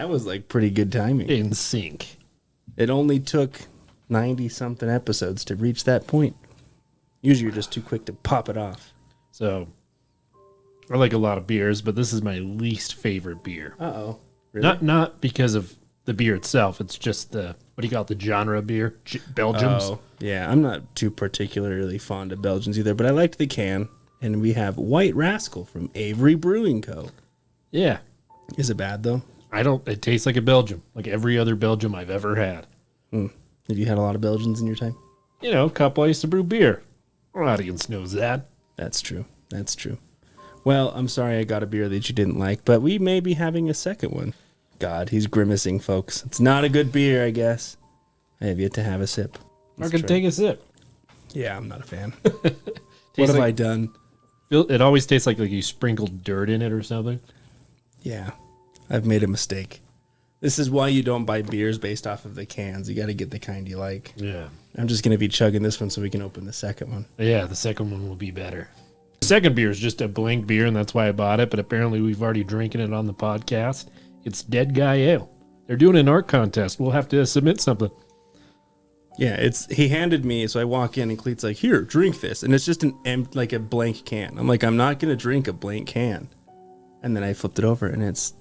That was like pretty good timing. In sync. It only took 90-something episodes to reach that point. Usually you're just too quick to pop it off. So, I like a lot of beers, but this is my least favorite beer. Uh-oh. Really? Not because of the beer itself. It's just the, what do you call it, the genre beer? Belgians? Oh, yeah. I'm not too particularly fond of Belgians either, but I liked the can. And we have White Rascal from Avery Brewing Co. Yeah. Is it bad, though? It tastes like a Belgium, like every other Belgium I've ever had. Have you had a lot of Belgians in your time? You know, a couple I used to brew beer. Our audience knows that. That's true. That's true. Well, I'm sorry I got a beer that you didn't like, but we may be having a second one. God, he's grimacing, folks. It's not a good beer, I guess. I have yet to have a sip. I could take a sip. Yeah, I'm not a fan. What have I done? It always tastes like you sprinkled dirt in it or something. Yeah, I've made a mistake. This is why you don't buy beers based off of the cans. You got to get the kind you like. Yeah. I'm just going to be chugging this one so we can open the second one. Yeah, the second one will be better. The second beer is just a blank beer, and that's why I bought it, but apparently we've already drinking it on the podcast. It's Dead Guy Ale. They're doing an art contest. We'll have to submit something. Yeah, he handed me, so I walk in and Cleet's like, here, drink this. And it's just like a blank can. I'm like, I'm not going to drink a blank can. And then I flipped it over and it's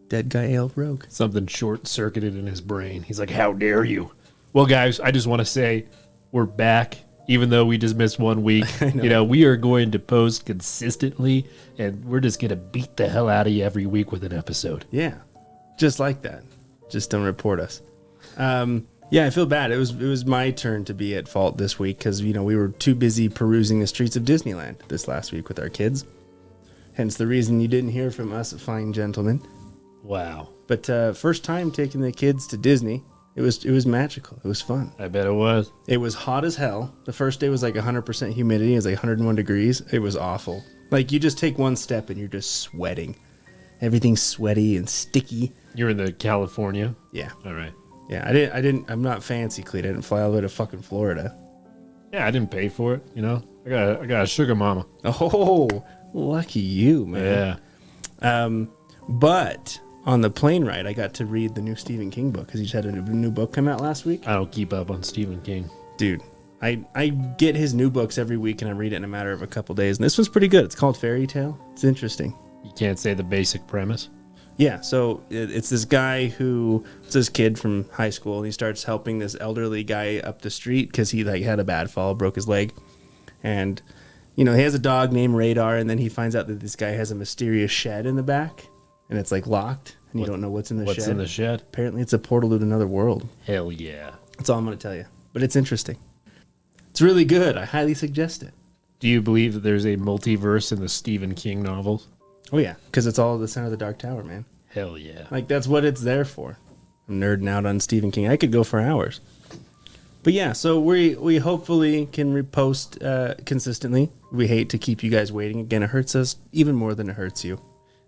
Dead Guy Ale Rogue. Something short-circuited in his brain. He's like, how dare you? Well, guys, I just want to say we're back, even though we just missed 1 week. You know, we are going to post consistently, and we're just going to beat the hell out of you every week with an episode. Yeah, just like that. Just don't report us. Yeah, I feel bad. It was my turn to be at fault this week because, you know, we were too busy perusing the streets of Disneyland this last week with our kids. Hence the reason you didn't hear from us fine gentlemen. Wow. But first time taking the kids to Disney, it was magical. It was fun. I bet it was. It was hot as hell. The first day was like 100% humidity. It was like 101 degrees. It was awful. Like, you just take one step and you're just sweating. Everything's sweaty and sticky. You're in the California? Yeah. All right. Yeah, I'm not fancy, Cleet. I didn't fly all the way to fucking Florida. Yeah, I didn't pay for it, you know. I got a sugar mama. Oh, lucky you, man. Yeah. But on the plane ride, I got to read the new Stephen King book because he's had a new book come out last week. I don't keep up on Stephen King. Dude, I get his new books every week and I read it in a matter of a couple days. And this one's pretty good. It's called Fairy Tale. It's interesting. You can't say the basic premise. Yeah, so it's this guy it's this kid from high school, and he starts helping this elderly guy up the street because he had a bad fall, broke his leg. And, you know, he has a dog named Radar, and then he finds out that this guy has a mysterious shed in the back, and it's locked, and you don't know what's in the shed. What's in the shed? Apparently it's a portal to another world. Hell yeah. That's all I'm going to tell you. But it's interesting. It's really good. I highly suggest it. Do you believe that there's a multiverse in the Stephen King novels? Oh, yeah, because it's all the Center of the Dark Tower, man. Hell yeah. That's what it's there for. I'm nerding out on Stephen King. I could go for hours. But yeah, so we hopefully can repost consistently. We hate to keep you guys waiting. Again, it hurts us even more than it hurts you.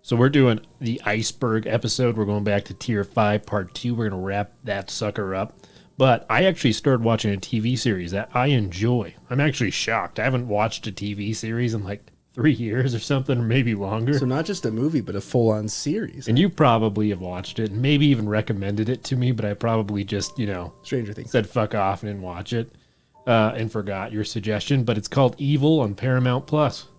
So we're doing the Iceberg episode. We're going back to Tier 5, Part 2. We're going to wrap that sucker up. But I actually started watching a TV series that I enjoy. I'm actually shocked. I haven't watched a TV series in 3 years or something, or maybe longer. So not just a movie, but a full-on series. And you probably have watched it, and maybe even recommended it to me, but I probably just, Stranger Things. Said fuck off and didn't watch it, and forgot your suggestion. But it's called Evil on Paramount Plus.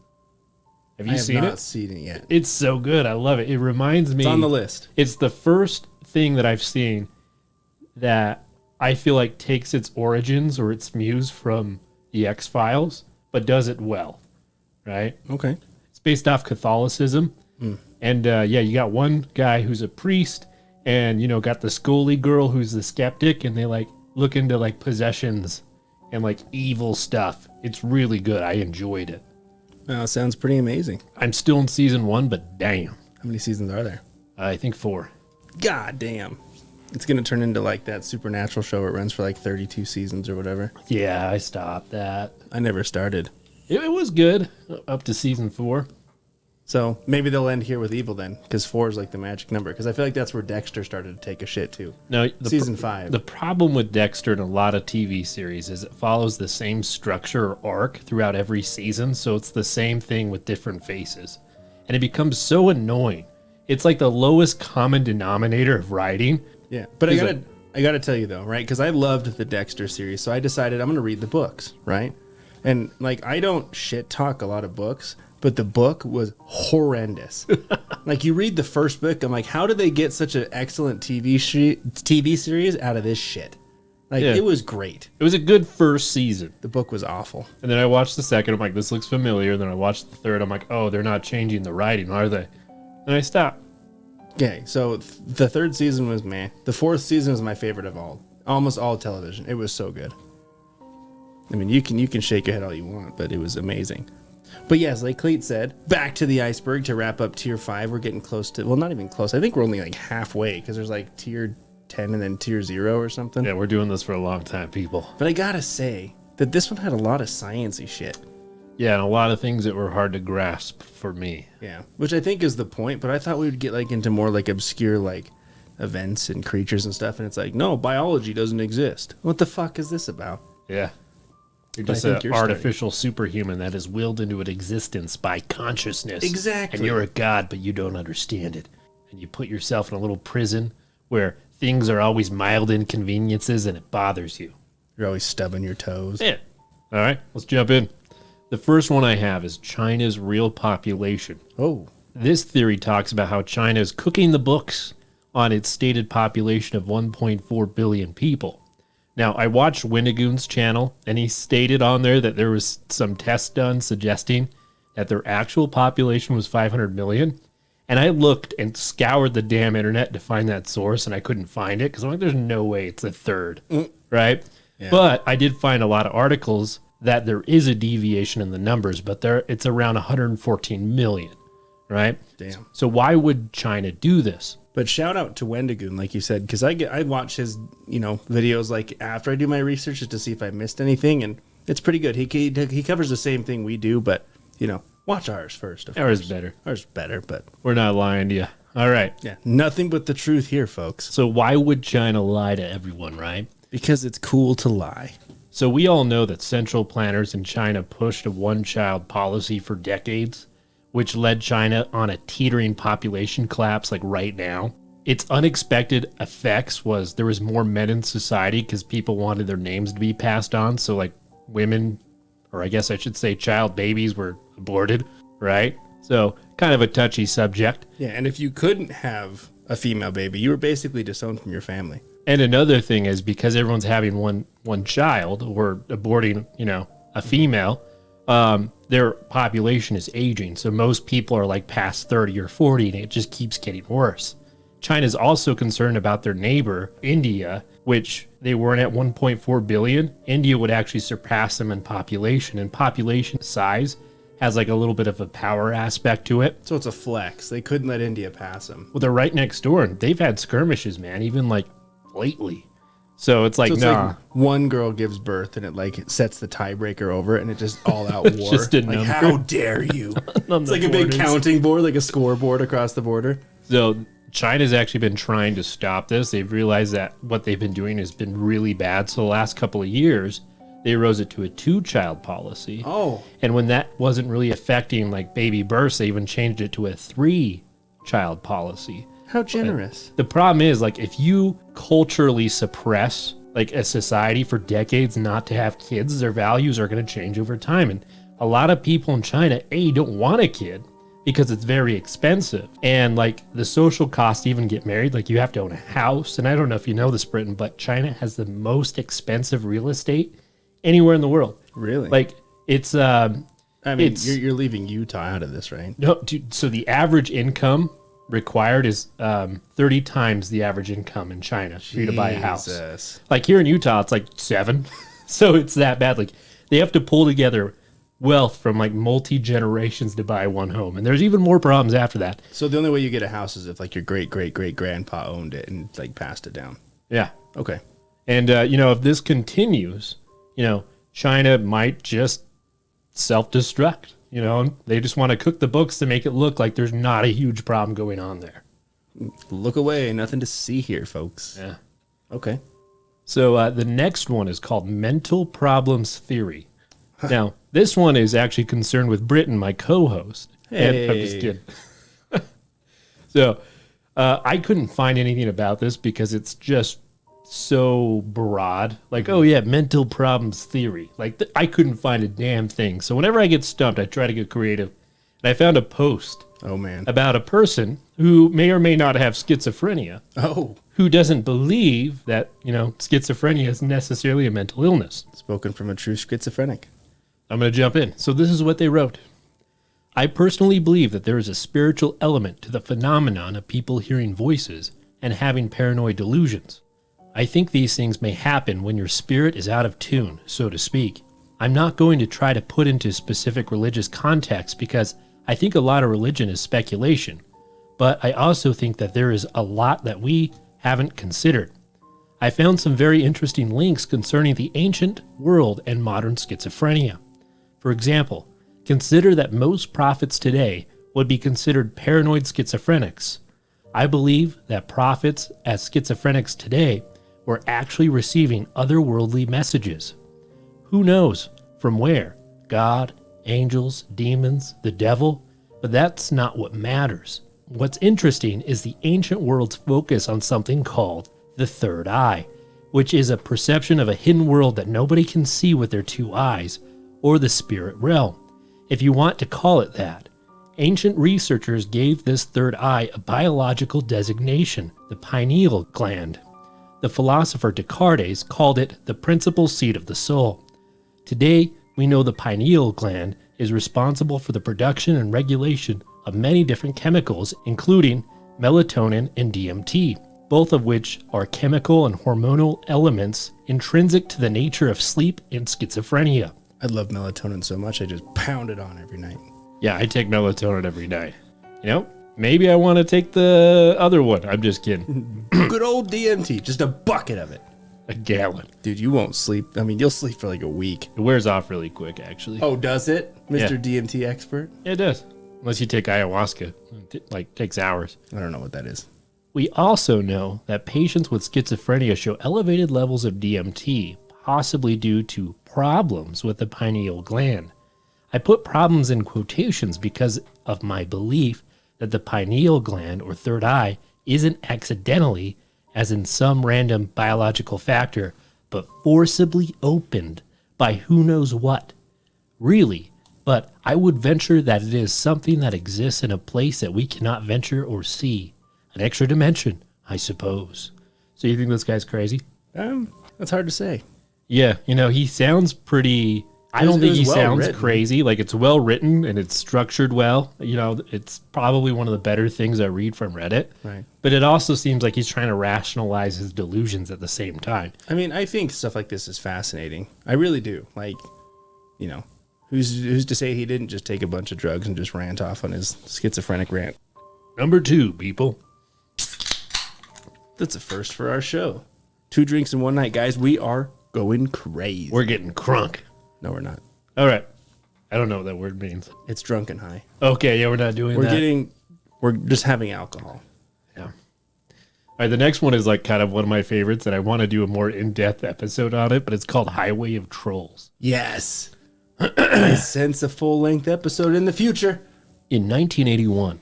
Have you seen it? I have not seen it yet. It's so good. I love it. It reminds me. It's on the list. It's the first thing that I've seen that I feel like takes its origins or its muse from the X-Files, but does it well. Right? Okay. It's based off Catholicism. And, you got one guy who's a priest and, got the Scully girl who's the skeptic, and they, look into, possessions and, evil stuff. It's really good. I enjoyed it. Sounds pretty amazing. I'm still in season 1, but damn. How many seasons are there? I think 4. God damn. It's going to turn into, that Supernatural show where it runs for, 32 seasons or whatever. Yeah, I stopped that. I never started. It was good up to season 4. So maybe they'll end here with Evil then, because 4 is the magic number. Because I feel like that's where Dexter started to take a shit too. No, season 5. The problem with Dexter and a lot of TV series is it follows the same structure or arc throughout every season. So it's the same thing with different faces, and it becomes so annoying It's like the lowest common denominator of writing. Yeah, but I gotta tell you though, right? Because I loved the Dexter series, so I decided I'm gonna read the books, right? And like, I don't shit talk a lot of books, but the book was horrendous. Like, you read the first book, I'm like, how did they get such an excellent TV series out of this shit? Like, It was great. It was a good first season. The book was awful. And then I watched the second. I'm like, this looks familiar. And then I watched the third. I'm like, oh, they're not changing the writing, are they? And I stopped. Okay, so the third season was meh. The fourth season was my favorite of almost all television. It was so good. I mean, you can shake your head all you want, but it was amazing. But yes, like Cleet said, back to the iceberg to wrap up tier 5. We're getting close to, well, not even close. I think we're only like halfway because there's like tier 10 and then tier 0 or something. Yeah, we're doing this for a long time, people. But I gotta say that this one had a lot of sciencey shit. Yeah, and a lot of things that were hard to grasp for me. Yeah, which I think is the point, but I thought we would get like into more like obscure like events and creatures and stuff, and it's like, no, biology doesn't exist. What the fuck is this about? Yeah. You're just an artificial superhuman that is willed into an existence by consciousness. Exactly. And you're a god, but you don't understand it. And you put yourself in a little prison where things are always mild inconveniences and it bothers you. You're always stubbing your toes. Yeah. All right, let's jump in. The first one I have is China's real population. Oh. This theory talks about how China is cooking the books on its stated population of 1.4 billion people. Now, I watched Windigoon's channel, and he stated on there that there was some tests done suggesting that their actual population was 500 million. And I looked and scoured the damn internet to find that source, and I couldn't find it because I'm like, there's no way it's a third, right? Yeah. But I did find a lot of articles that there is a deviation in the numbers, but it's around 114 million, right? Damn. So why would China do this? But shout out to Wendigoon, like you said, because I watch his videos like after I do my research just to see if I missed anything, and it's pretty good. He covers the same thing we do, but watch ours first. Ours is better. Ours is better, but we're not lying to you. All right. Yeah, nothing but the truth here, folks. So why would China lie to everyone, right? Because it's cool to lie. So we all know that central planners in China pushed a one-child policy for decades, which led China on a teetering population collapse like right now. Its unexpected effects was there was more men in society because people wanted their names to be passed on. So like women, or I guess I should say child babies, were aborted, right? So kind of a touchy subject. Yeah, and if you couldn't have a female baby, you were basically disowned from your family. And another thing is because everyone's having one child or aborting, a female, their population is aging. So most people are like past 30 or 40 and it just keeps getting worse. China's also concerned about their neighbor, India, which they weren't at 1.4 billion. India would actually surpass them in population, and population size has like a little bit of a power aspect to it. So it's a flex. They couldn't let India pass them. Well, they're right next door and they've had skirmishes, man, even like lately. So it's like, like one girl gives birth and it like sets the tiebreaker over it and it just all out war. Just a like, number. how dare you? It's like a big counting board, like a scoreboard across the border. So China's actually been trying to stop this. They've realized that what they've been doing has been really bad. So the last couple of years, they rose it to a 2-child policy. Oh. And when that wasn't really affecting like baby births, they even changed it to a 3-child policy. How generous. The problem is, like, if you culturally suppress like a society for decades not to have kids, their values are going to change over time. And a lot of people in China, don't want a kid because it's very expensive. And like the social cost to even get married, like you have to own a house. And I don't know if you know this, Britain, but China has the most expensive real estate anywhere in the world. Really? Like it's, you're leaving Utah out of this, right? No, dude. So the average income required is 30 times the average income in China for you to buy a house. Like here in Utah, it's like 7. So it's that bad. Like they have to pull together wealth from like multi-generations to buy one home. And there's even more problems after that. So the only way you get a house is if like your great-great-great-grandpa owned it and like passed it down. Yeah. Okay. And, if this continues, China might just self-destruct. They just want to cook the books to make it look like there's not a huge problem going on there. Look away. Nothing to see here, folks. Yeah. Okay. So the next one is called mental problems theory. Now, this one is actually concerned with Britain, my co-host. Hey. And, I'm just kidding. So I couldn't find anything about this because it's just so broad. Like, oh yeah, mental problems theory. Like, I couldn't find a damn thing. So whenever I get stumped, I try to get creative. And I found a post about a person who may or may not have schizophrenia. Who doesn't believe that, schizophrenia is necessarily a mental illness. Spoken from a true schizophrenic. I'm going to jump in. So this is what they wrote. I personally believe that there is a spiritual element to the phenomenon of people hearing voices and having paranoid delusions. I think these things may happen when your spirit is out of tune, so to speak. I'm not going to try to put into specific religious context because I think a lot of religion is speculation, but I also think that there is a lot that we haven't considered. I found some very interesting links concerning the ancient world and modern schizophrenia. For example, consider that most prophets today would be considered paranoid schizophrenics. I believe that prophets as schizophrenics today were actually receiving otherworldly messages. Who knows from where? God, angels, demons, the devil? But that's not what matters. What's interesting is the ancient world's focus on something called the third eye, which is a perception of a hidden world that nobody can see with their two eyes, or the spirit realm, if you want to call it that. Ancient researchers gave this third eye a biological designation, the pineal gland. The philosopher Descartes called it the principal seat of the soul. Today, we know the pineal gland is responsible for the production and regulation of many different chemicals, including melatonin and DMT, both of which are chemical and hormonal elements intrinsic to the nature of sleep and schizophrenia. I love melatonin so much, I just pound it on every night. Yeah, I take melatonin every night. Maybe I want to take the other one. I'm just kidding. Good old DMT, just a bucket of it. A gallon. Dude, you won't sleep. I mean, you'll sleep for like a week. It wears off really quick, actually. Oh, does it? Mr. DMT expert? It does. Unless you take ayahuasca. It takes hours. I don't know what that is. We also know that patients with schizophrenia show elevated levels of DMT, possibly due to problems with the pineal gland. I put problems in quotations because of my belief that the pineal gland, or third eye, isn't accidentally, as in some random biological factor, but forcibly opened by who knows what. Really, but I would venture that it is something that exists in a place that we cannot venture or see. An extra dimension, I suppose. So you think this guy's crazy? That's hard to say. Yeah, he sounds pretty... I don't think he sounds crazy. Like, it's well written and it's structured well. It's probably one of the better things I read from Reddit. Right. But it also seems like he's trying to rationalize his delusions at the same time. I mean, I think stuff like this is fascinating. I really do. Like, who's to say he didn't just take a bunch of drugs and just rant off on his schizophrenic rant? Number 2, people. That's a first for our show. 2 drinks in one night, guys. We are going crazy. We're getting crunk. No, we're not. All right. I don't know what that word means. It's drunk and high. Okay, yeah, we're not doing that. We're just having alcohol. Yeah. All right, the next one is like kind of one of my favorites, and I want to do a more in-depth episode on it, but it's called Highway of Trolls. Yes. I sense a full-length episode in the future. In 1981,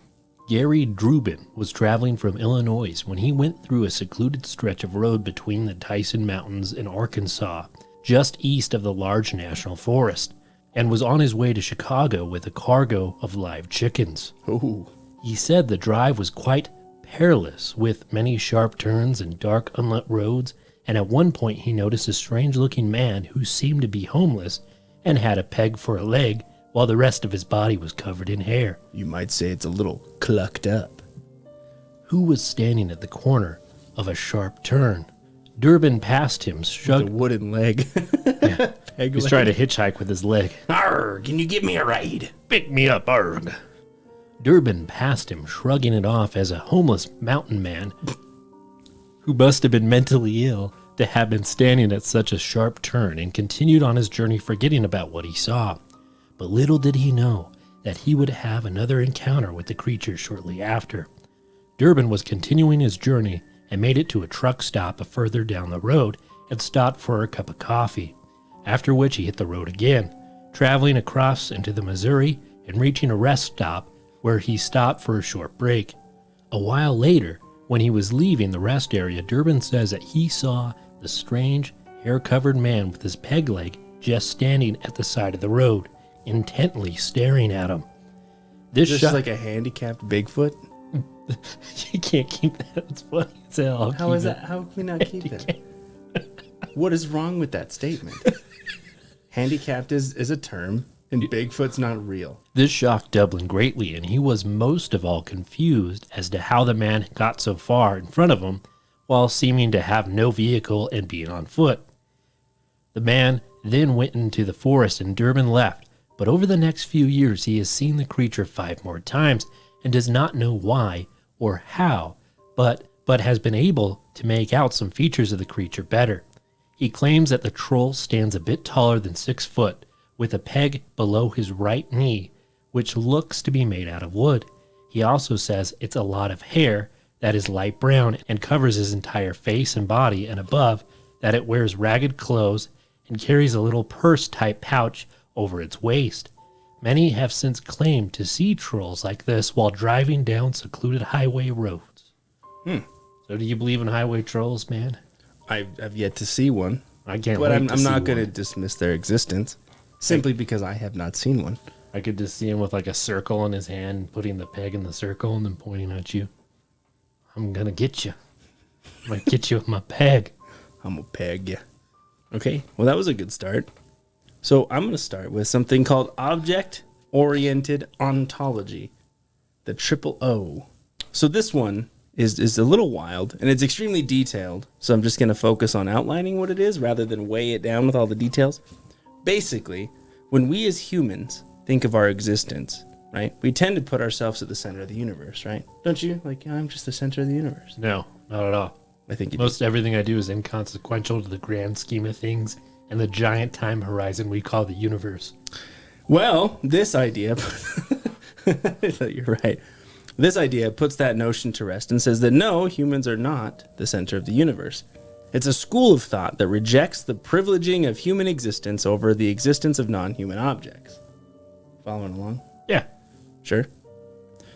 Gary Drubin was traveling from Illinois when he went through a secluded stretch of road between the Tyson Mountains in Arkansas, just east of the large national forest, and was on his way to Chicago with a cargo of live chickens. Ooh. He said the drive was quite perilous, with many sharp turns and dark unlit roads, and at one point he noticed a strange-looking man who seemed to be homeless and had a peg for a leg, while the rest of his body was covered in hair. You might say it's a little clucked up. Who was standing at the corner of a sharp turn? Durbin passed him, shrugged... With a wooden leg. Yeah. He's trying to hitchhike with his leg. Arrgh, can you give me a ride? Pick me up, arrgh. Durbin passed him, shrugging it off as a homeless mountain man who must have been mentally ill to have been standing at such a sharp turn, and continued on his journey forgetting about what he saw. But little did he know that he would have another encounter with the creature shortly after. Durbin was continuing his journey and made it to a truck stop further down the road and stopped for a cup of coffee, after which he hit the road again, traveling across into the Missouri and reaching a rest stop where he stopped for a short break. A while later, when he was leaving the rest area, Durbin says that he saw the strange, hair-covered man with his peg leg just standing at the side of the road, intently staring at him. This is like a handicapped Bigfoot? You can't keep that. It's funny as hell. How is that? How can we not keep that? What is wrong with that statement? Handicapped is a term, and Bigfoot's not real. This shocked Dublin greatly, and he was most of all confused as to how the man got so far in front of him while seeming to have no vehicle and being on foot. The man then went into the forest and Durbin left, but over the next few years he has seen the creature 5 more times and does not know why or how, but has been able to make out some features of the creature better. He claims that the troll stands a bit taller than 6 foot, with a peg below his right knee, which looks to be made out of wood. He also says it's a lot of hair that is light brown and covers his entire face and body, and above that it wears ragged clothes and carries a little purse-type pouch over its waist. Many have since claimed to see trolls like this while driving down secluded highway roads. So do you believe in highway trolls, man? I've yet to see one. I can't But wait I'm not going to dismiss their existence simply because I have not seen one. I could just see him with like a circle in his hand, putting the peg in the circle and then pointing at you. I'm going to get you. I'm going to get you with my peg. I'm going to peg you. Okay, well, that was a good start. So I'm going to start with something called object-oriented ontology, the triple O. So this one is a little wild, and it's extremely detailed, so I'm just going to focus on outlining what it is rather than weigh it down with all the details. Basically, when we as humans think of our existence, right, we tend to put ourselves at the center of the universe, right? Don't you? Like, I'm just the center of the universe. No, not at all. I think most everything I do is inconsequential to the grand scheme of things and the giant time horizon we call the universe. Well, this idea, you're right. This idea puts that notion to rest and says that no, humans are not the center of the universe. It's a school of thought that rejects the privileging of human existence over the existence of non-human objects. Following along? Yeah. Sure.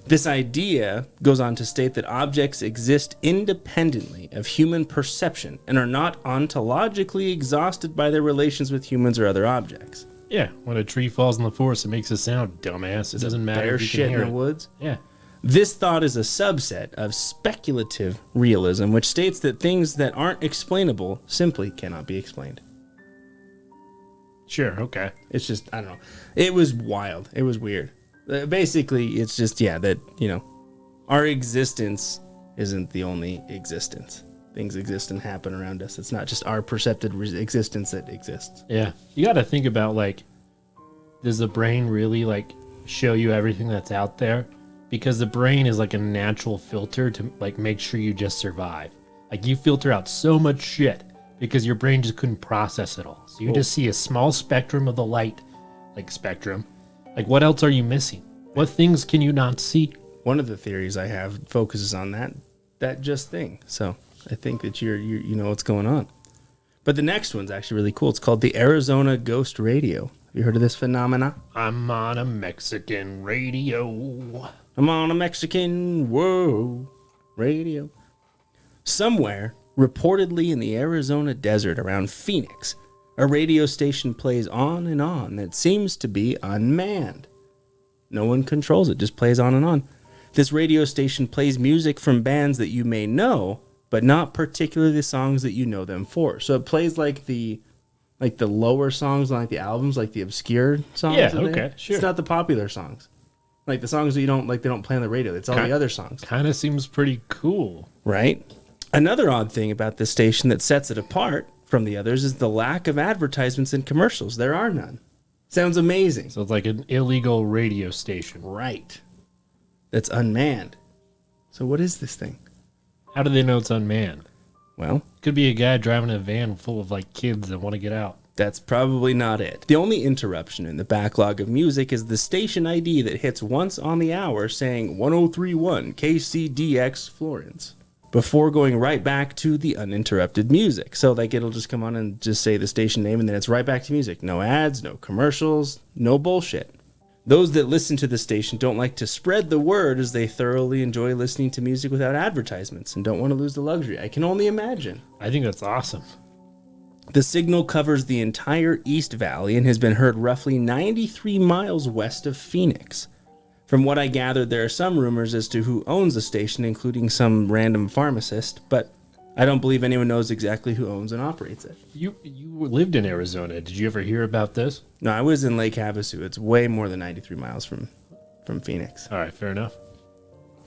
This idea goes on to state that objects exist independently of human perception and are not ontologically exhausted by their relations with humans or other objects. Yeah, when a tree falls in the forest, it makes a sound, dumbass. It doesn't matter if you shit can hear in the woods. Yeah. This thought is a subset of speculative realism, which states that things that aren't explainable simply cannot be explained. Sure, okay. It's just, I don't know. It was wild. It was weird. Basically, it's just, that, our existence isn't the only existence. Things exist and happen around us. It's not just our percepted existence that exists. Yeah. You got to think about, does the brain really, show you everything that's out there? Because the brain is like a natural filter to, make sure you just survive. You filter out so much shit because your brain just couldn't process it all. So you just see a small spectrum of the light, spectrum. What else are you missing? What things can you not see? One of the theories I have focuses on that just thing. So I think that you know what's going on. But the next one's actually really cool. It's called the Arizona Ghost Radio. Have you heard of this phenomena? I'm on a Mexican radio. I'm on a Mexican radio. Somewhere, reportedly in the Arizona desert around Phoenix, a radio station plays on and on that seems to be unmanned. No one controls it, just plays on and on. This radio station plays music from bands that you may know, but not particularly the songs that you know them for. So it plays the lower songs on the albums, the obscure songs. Yeah, okay, sure. It's not the popular songs. The songs that you don't they don't play on the radio. It's all the other songs. Kind of seems pretty cool. Right? Another odd thing about this station that sets it apart from the others is the lack of advertisements and commercials. There are none. Sounds amazing. So it's like an illegal radio station. Right. That's unmanned. So what is this thing? How do they know it's unmanned? Well, could be a guy driving a van full of kids that want to get out. That's probably not it. The only interruption in the backlog of music is the station ID that hits once on the hour saying 1031 KCDX Florence before going right back to the uninterrupted music. So it'll just come on and just say the station name and then it's right back to music. No ads, no commercials, no bullshit. Those that listen to the station don't like to spread the word as they thoroughly enjoy listening to music without advertisements and don't want to lose the luxury. I can only imagine. I think that's awesome. The signal covers the entire East Valley and has been heard roughly 93 miles west of Phoenix. From what I gathered, there are some rumors as to who owns the station, including some random pharmacist, but I don't believe anyone knows exactly who owns and operates it. You lived in Arizona. Did you ever hear about this? No, I was in Lake Havasu. It's way more than 93 miles from Phoenix. All right, fair enough.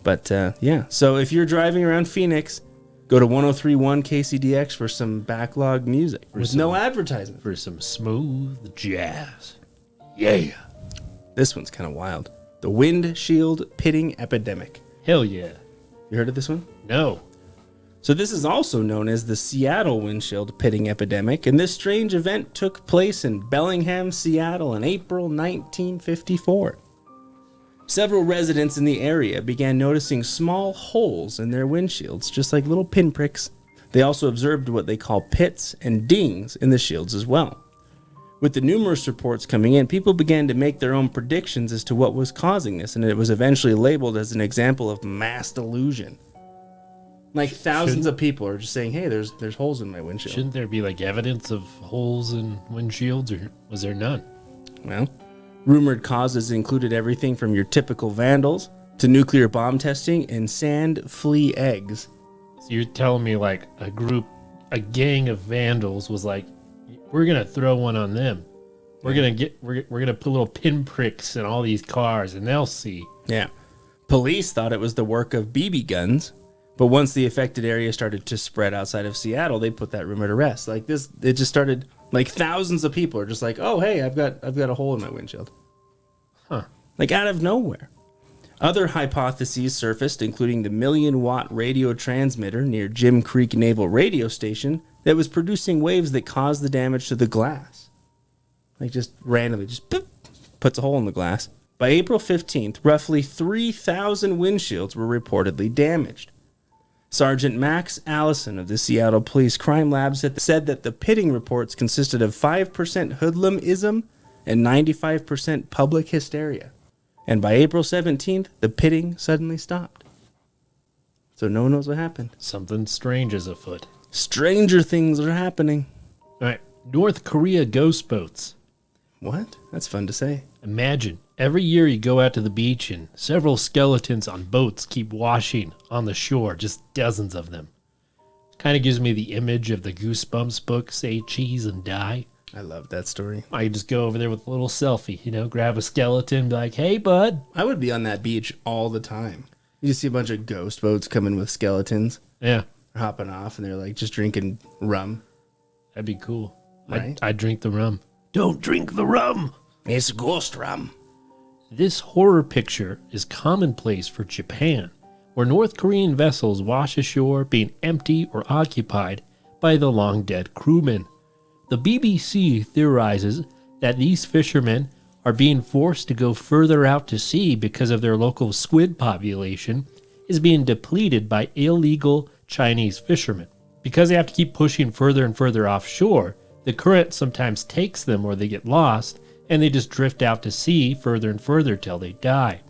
But yeah, so if you're driving around Phoenix, go to 103.1 KCDX for some backlog music with no advertisement. For some smooth jazz. Yeah. This one's kind of wild. The Windshield Pitting Epidemic. Hell yeah. You heard of this one? No. So this is also known as the Seattle Windshield Pitting Epidemic, and this strange event took place in Bellingham, Seattle in April 1954. Several residents in the area began noticing small holes in their windshields, just like little pinpricks. They also observed what they call pits and dings in the shields as well. With the numerous reports coming in, people began to make their own predictions as to what was causing this, and it was eventually labeled as an example of mass delusion. Like thousands of people are just saying, hey, there's holes in my windshield. Shouldn't there be like evidence of holes in windshields, or was there none? Well, rumored causes included everything from your typical vandals to nuclear bomb testing and sand flea eggs. So you're telling me like a gang of vandals was like, we're gonna throw one on them. We're gonna put little pinpricks in all these cars, and they'll see. Yeah, police thought it was the work of BB guns, but once the affected area started to spread outside of Seattle, they put that rumor to rest. Like this, it just started. Like thousands of people are just like, oh hey, I've got a hole in my windshield. Huh? Like out of nowhere. Other hypotheses surfaced, including the 1,000,000-watt radio transmitter near Jim Creek Naval Radio Station that was producing waves that caused the damage to the glass. Like just randomly, just boop, puts a hole in the glass. By April 15th, roughly 3,000 windshields were reportedly damaged. Sergeant Max Allison of the Seattle Police Crime Lab said that the pitting reports consisted of 5% hoodlumism and 95% public hysteria. And by April 17th, the pitting suddenly stopped. So no one knows what happened. Something strange is afoot. Stranger things are happening. All right, North Korea ghost boats. What? That's fun to say. Imagine, every year you go out to the beach and several skeletons on boats keep washing on the shore, just dozens of them. Kind of gives me the image of the Goosebumps book, Say Cheese and Die. I love that story. I just go over there with a little selfie, grab a skeleton, be like, hey, bud. I would be on that beach all the time. You just see a bunch of ghost boats coming with skeletons. Yeah. Hopping off, and they're like just drinking rum. That'd be cool. Right? I'd drink the rum. Don't drink the rum. It's ghost rum. This horror picture is commonplace for Japan, where North Korean vessels wash ashore being empty or occupied by the long-dead crewmen. The BBC theorizes that these fishermen are being forced to go further out to sea because of their local squid population is being depleted by illegal Chinese fishermen. Because they have to keep pushing further and further offshore, the current sometimes takes them or they get lost, and they just drift out to sea further and further till they die.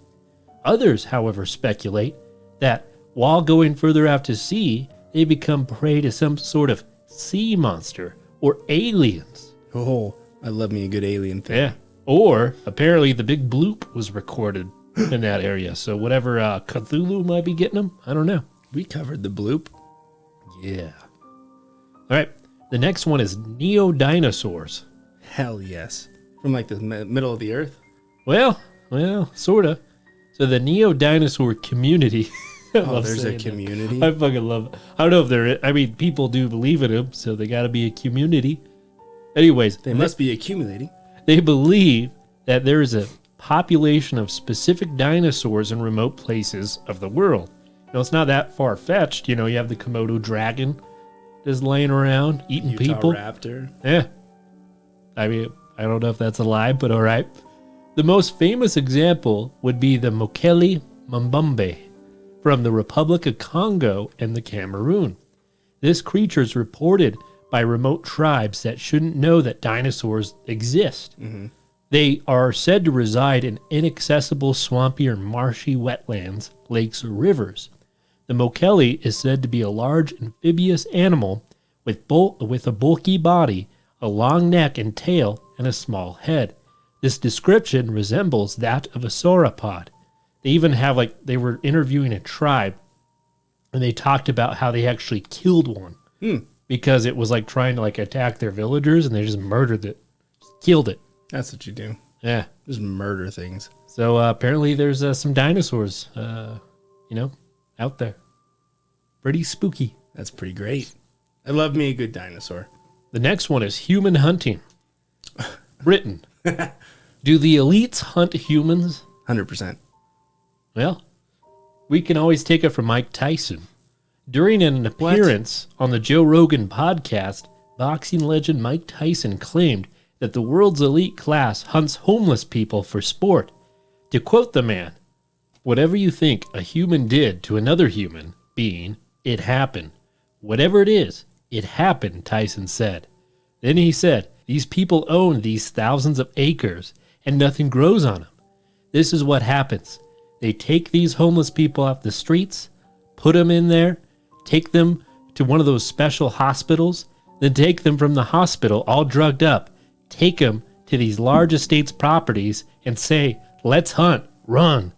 Others, however, speculate that while going further out to sea, they become prey to some sort of sea monster or aliens. Oh, I love me a good alien thing. Yeah. Or apparently the big bloop was recorded in that area. So whatever Cthulhu might be getting them, I don't know. We covered the bloop. Yeah. All right. The next one is neo-dinosaurs. Hell yes. From like the middle of the earth? Well, sort of. So the neo-dinosaur community. Oh, there's a community? That. I fucking love it. I don't know if people do believe in them, so they got to be a community. Anyways. They must be accumulating. They believe that there is a population of specific dinosaurs in remote places of the world. It's not that far-fetched. You have the Komodo dragon just laying around, eating Utah people. raptor. Yeah. I mean, I don't know if that's a lie, but all right. The most famous example would be the Mokele Mbembe from the Republic of Congo and the Cameroon. This creature is reported by remote tribes that shouldn't know that dinosaurs exist. Mm-hmm. They are said to reside in inaccessible, swampy, or marshy wetlands, lakes, or rivers. The Mokele is said to be a large amphibious animal with a bulky body, a long neck and tail, and a small head. This description resembles that of a sauropod. They even have, they were interviewing a tribe, and they talked about how they actually killed one because it was trying to attack their villagers, and they just murdered it, just killed it. That's what you do. Yeah, just murder things. So apparently, there's some dinosaurs, out there. Pretty spooky. That's pretty great. I love me a good dinosaur. The next one is human hunting. Britain. Do the elites hunt humans? 100%. Well, we can always take it from Mike Tyson. During an appearance on the Joe Rogan podcast, boxing legend Mike Tyson claimed that the world's elite class hunts homeless people for sport. To quote the man, "Whatever you think a human did to another human being, it happened. Whatever it is, it happened," Tyson said. Then he said, "These people own these thousands of acres, and nothing grows on them. This is what happens. They take these homeless people off the streets, put them in there, take them to one of those special hospitals, then take them from the hospital all drugged up, take them to these large estates properties, and say, 'Let's hunt, run.'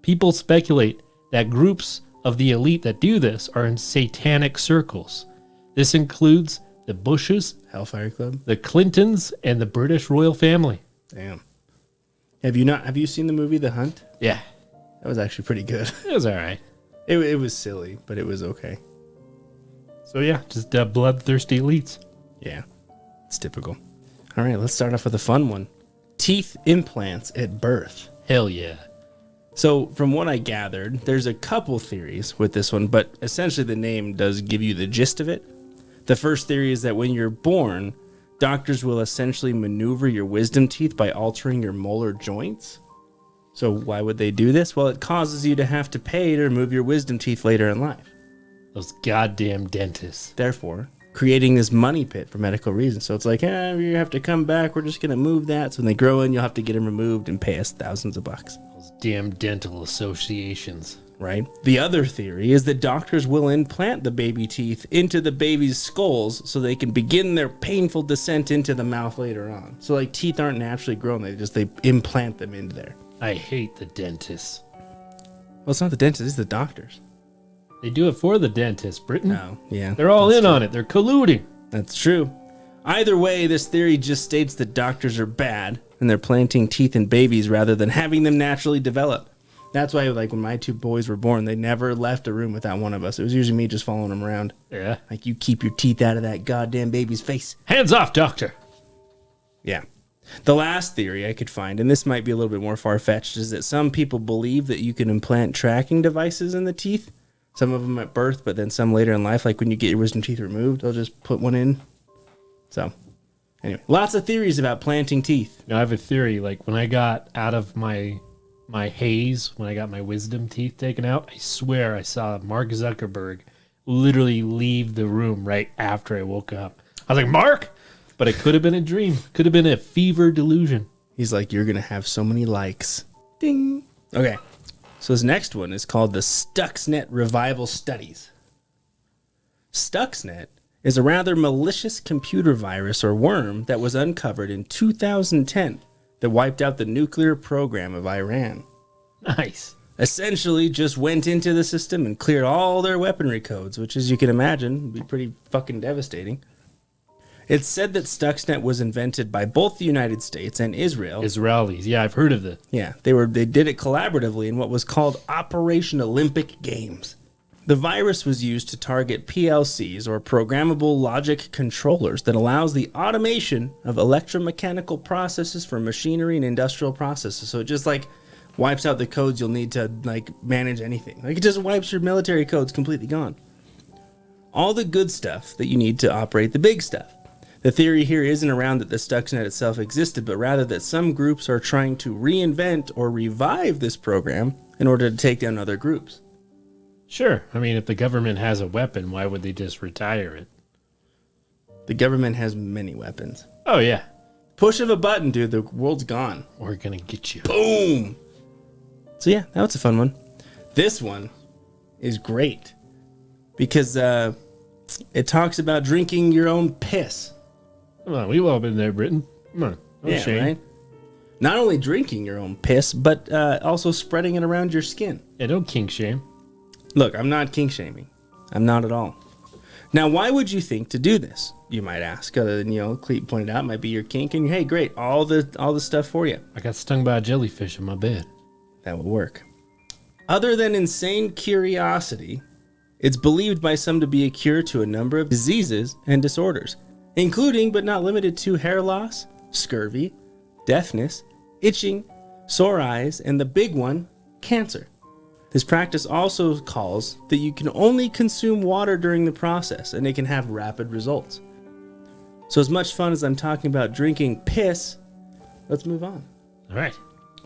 People speculate that groups of the elite that do this are in satanic circles. This includes the Bushes, Hellfire Club, the Clintons, and the British royal family." Damn. Have you seen the movie The Hunt? Yeah. That was actually pretty good. It was all right. It was silly, but it was okay. So yeah, just bloodthirsty elites. Yeah, it's typical. All right, let's start off with a fun one. Teeth implants at birth. Hell yeah. So from what I gathered, there's a couple theories with this one, but essentially the name does give you the gist of it. The first theory is that when you're born, doctors will essentially maneuver your wisdom teeth by altering your molar joints. So why would they do this? Well, it causes you to have to pay to remove your wisdom teeth later in life. Those goddamn dentists. Therefore, creating this money pit for medical reasons. So it's like, you have to come back. We're just going to move that. So when they grow in, you'll have to get them removed and pay us thousands of bucks. Those damn dental associations. Right? The other theory is that doctors will implant the baby teeth into the baby's skulls so they can begin their painful descent into the mouth later on. So teeth aren't naturally grown. They implant them into there. I hate the dentists. Well, it's not the dentists, it's the doctors. They do it for the dentists, Britain. Oh, yeah. They're all in on it. They're colluding. That's true. Either way, this theory just states that doctors are bad and they're planting teeth in babies rather than having them naturally develop. That's why, when my two boys were born, they never left a room without one of us. It was usually me just following them around. Yeah. You keep your teeth out of that goddamn baby's face. Hands off, doctor. Yeah. The last theory I could find, and this might be a little bit more far-fetched, is that some people believe that you can implant tracking devices in the teeth. Some of them at birth, but then some later in life, when you get your wisdom teeth removed, they'll just put one in. So, anyway, lots of theories about planting teeth. I have a theory. When I got out of my haze, when I got my wisdom teeth taken out, I swear I saw Mark Zuckerberg literally leave the room right after I woke up. I was like, "Mark?" But it could have been a dream. Could have been a fever delusion. He's like, "You're going to have so many likes." Ding. Okay. So this next one is called the Stuxnet Revival Studies. Stuxnet is a rather malicious computer virus or worm that was uncovered in 2010 that wiped out the nuclear program of Iran. Nice. Essentially just went into the system and cleared all their weaponry codes, which, as you can imagine, would be pretty fucking devastating. It's said that Stuxnet was invented by both the United States and Israel. Israelis. Yeah, I've heard of it. Yeah, they did it collaboratively in what was called Operation Olympic Games. The virus was used to target PLCs, or programmable logic controllers, that allows the automation of electromechanical processes for machinery and industrial processes. So it just wipes out the codes you'll need to manage anything. It just wipes your military codes completely gone. All the good stuff that you need to operate the big stuff. The theory here isn't around that the Stuxnet itself existed, but rather that some groups are trying to reinvent or revive this program in order to take down other groups. Sure. I mean, if the government has a weapon, why would they just retire it? The government has many weapons. Oh, yeah. Push of a button, dude. The world's gone. We're going to get you. Boom. So yeah, that was a fun one. This one is great because it talks about drinking your own piss. Come on, we've all been there, Britain. Come on. No shame. Right? Not only drinking your own piss, but also spreading it around your skin. Yeah, don't kink shame. Look, I'm not kink shaming. I'm not at all. Now, why would you think to do this? You might ask. Other than, Clete pointed out, it might be your kink, and hey, great, all the stuff for you. I got stung by a jellyfish in my bed. That would work. Other than insane curiosity, it's believed by some to be a cure to a number of diseases and disorders, including but not limited to hair loss, scurvy, deafness, itching, sore eyes, and the big one, cancer. This practice also calls that you can only consume water during the process, and it can have rapid results. So as much fun as I'm talking about drinking piss, let's move on. All right.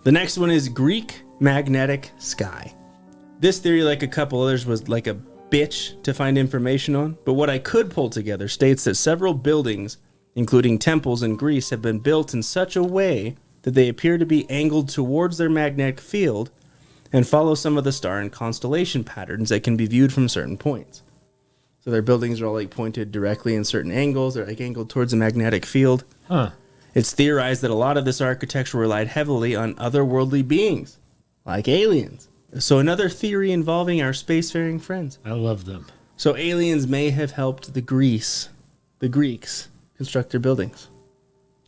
The next one is Greek magnetic sky. This theory, like a couple others, was like a bitch to find information on, but what I could pull together states that several buildings, including temples in Greece, have been built in such a way that they appear to be angled towards their magnetic field and follow some of the star and constellation patterns that can be viewed from certain points. So their buildings are all like pointed directly in certain angles. They're like angled towards a magnetic field. Huh. It's theorized that a lot of this architecture relied heavily on otherworldly beings, like aliens. So another theory involving our spacefaring friends. I love them. So aliens may have helped the Greeks construct their buildings.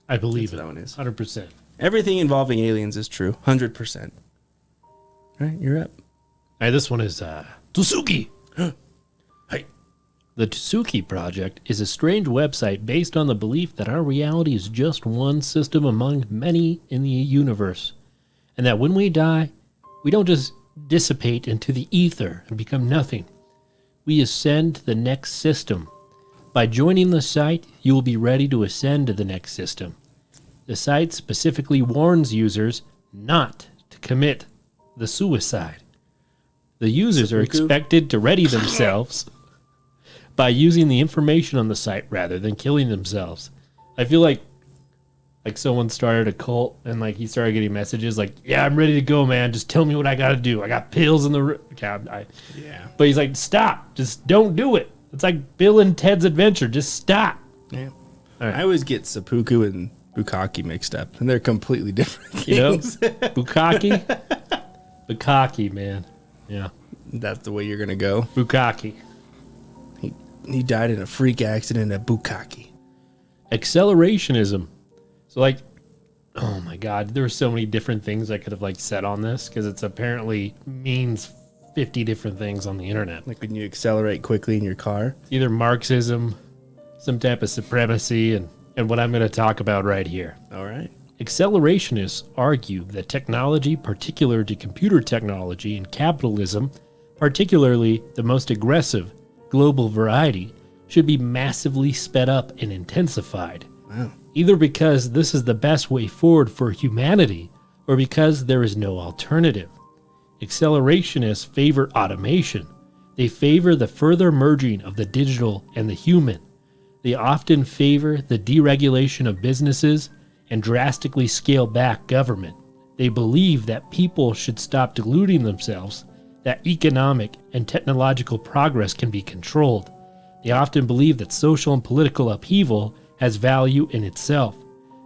I believe That's it. what that one is. 100%. Everything involving aliens is true. 100%. All right, you're up. All right, this one is Tzetsuki. Hey. The Tzetsuki Project is a strange website based on the belief that our reality is just one system among many in the universe, and that when we die, we don't just dissipate into the ether and become nothing. We ascend to the next system. By joining the site, you will be ready to ascend to the next system. The site specifically warns users not to commit the suicide. The users are expected to ready themselves by using the information on the site rather than killing themselves. I feel like someone started a cult and like he started getting messages like, yeah, I'm ready to go, man. Just tell me what I got to do. I got pills in the yeah. But he's like, stop. Just don't do it. It's like Bill and Ted's Adventure. Just stop. Yeah. All right. I always get seppuku and bukkake mixed up, and they're completely different things. Bukkake? Bukkake, man. Yeah. That's the way you're going to go. Bukkake. He died in a freak accident at bukkake. Accelerationism. So, like, oh my God, there are so many different things I could have, like, said on this, because it's apparently means 50 different things on the internet. Like when you accelerate quickly in your car. Either Marxism, some type of supremacy, and what I'm going to talk about right here. All right. Accelerationists argue that technology, particular to computer technology and capitalism, particularly the most aggressive global variety, should be massively sped up and intensified. Wow. Either because this is the best way forward for humanity, or because there is no alternative. Accelerationists favor automation. They favor the further merging of the digital and the human. They often favor the deregulation of businesses and drastically scale back government. They believe that people should stop deluding themselves, that economic and technological progress can be controlled. They often believe that social and political upheaval has value in itself,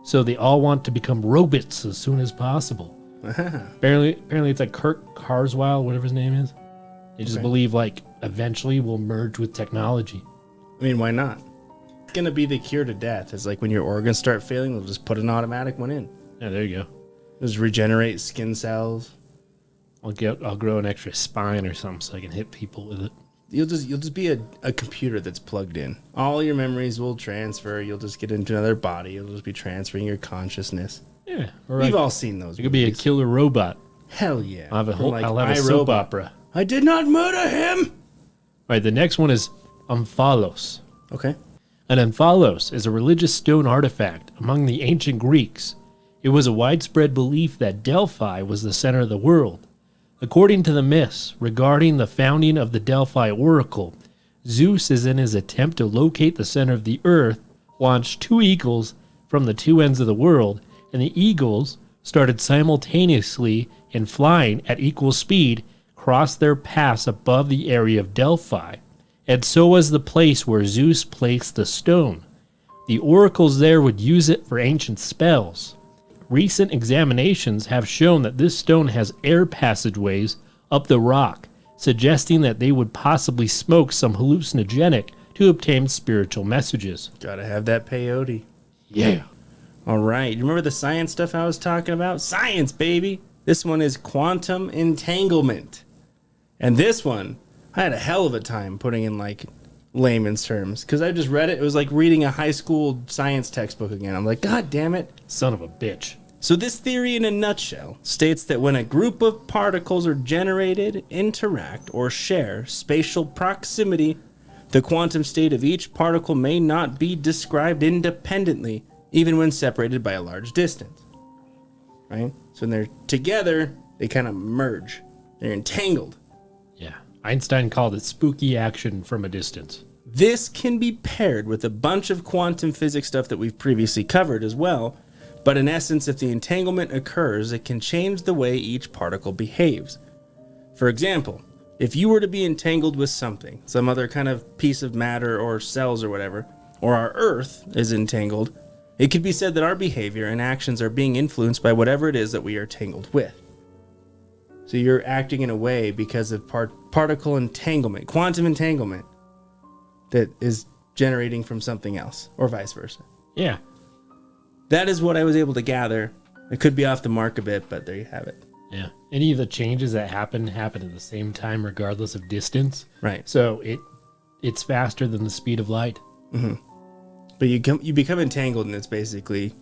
so they all want to become robots as soon as possible. Apparently it's like Kirk Carswell, whatever his name is. They just believe like eventually we'll merge with technology. I mean, why not? It's going to be the cure to death. It's like when your organs start failing, we'll just put an automatic one in. Yeah, there you go. Just regenerate skin cells. I'll grow an extra spine or something so I can hit people with it. You'll just be a computer that's plugged in. All your memories will transfer. You'll just get into another body. You'll just be transferring your consciousness. Yeah. Or We've all seen those. It could be a killer robot. Hell yeah. I'll have a soap opera. I did not murder him. All right, the next one is Omphalos. Okay. An omphalos is a religious stone artifact among the ancient Greeks. It was a widespread belief that Delphi was the center of the world. According to the myths regarding the founding of the Delphi Oracle, Zeus is in his attempt to locate the center of the earth, launched two eagles from the two ends of the world, and the eagles started simultaneously and flying at equal speed, crossed their paths above the area of Delphi, and so was the place where Zeus placed the stone. The oracles there would use it for ancient spells. Recent examinations have shown that this stone has air passageways up the rock, suggesting that they would possibly smoke some hallucinogenic to obtain spiritual messages. Gotta have that peyote. Yeah. All right. You remember the science stuff I was talking about? Science, baby. This one is quantum entanglement. And this one, I had a hell of a time putting in like layman's terms because I just read it. It was like reading a high school science textbook again. I'm like, God damn it. Son of a bitch. So this theory in a nutshell states that when a group of particles are generated, interact, or share spatial proximity, the quantum state of each particle may not be described independently, even when separated by a large distance. Right? So when they're together, they kind of merge. They're entangled. Yeah. Einstein called it spooky action from a distance. This can be paired with a bunch of quantum physics stuff that we've previously covered as well. But in essence, if the entanglement occurs, it can change the way each particle behaves. For example, if you were to be entangled with something, some other kind of piece of matter or cells or whatever, or our Earth is entangled, it could be said that our behavior and actions are being influenced by whatever it is that we are tangled with. So you're acting in a way because of particle entanglement, quantum entanglement, that is generating from something else, or vice versa. Yeah. That is what I was able to gather. It could be off the mark a bit, but there you have it. Yeah. Any of the changes that happen at the same time regardless of distance. Right. So it's faster than the speed of light. Mm-hmm. But you become entangled, and it's basically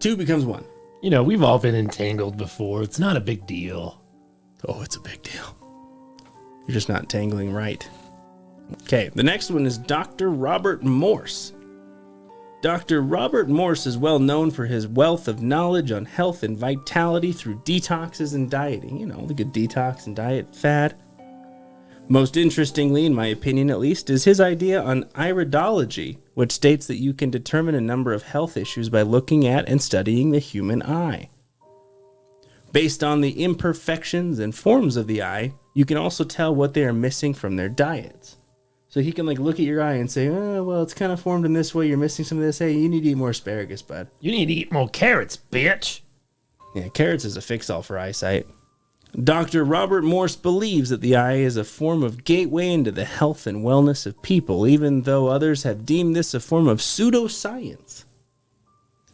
2 becomes 1. You know, we've all been entangled before. It's not a big deal. Oh, it's a big deal. You're just not tangling right. Okay, the next one is Dr. Robert Morse. Dr. Robert Morse is well known for his wealth of knowledge on health and vitality through detoxes and dieting. You know, the good detox and diet fad. Most interestingly, in my opinion at least, is his idea on iridology, which states that you can determine a number of health issues by looking at and studying the human eye. Based on the imperfections and forms of the eye, you can also tell what they are missing from their diets. So he can like look at your eye and say, oh, well, it's kind of formed in this way. You're missing some of this. Hey, you need to eat more asparagus, bud. You need to eat more carrots, bitch. Yeah, carrots is a fix-all for eyesight. Dr. Robert Morse believes that the eye is a form of gateway into the health and wellness of people, even though others have deemed this a form of pseudoscience.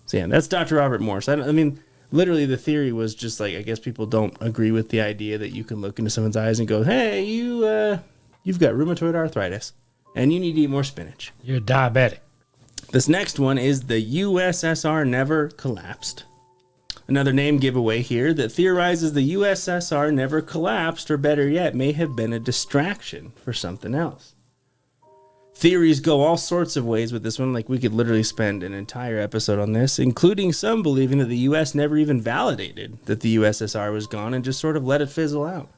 So yeah, that's Dr. Robert Morse. I mean, literally the theory was just like, I guess people don't agree with the idea that you can look into someone's eyes and go, hey, you've got rheumatoid arthritis, and you need to eat more spinach. You're diabetic. This next one is the USSR never collapsed. Another name giveaway here that theorizes the USSR never collapsed, or better yet, may have been a distraction for something else. Theories go all sorts of ways with this one, like we could literally spend an entire episode on this, including some believing that the US never even validated that the USSR was gone and just sort of let it fizzle out.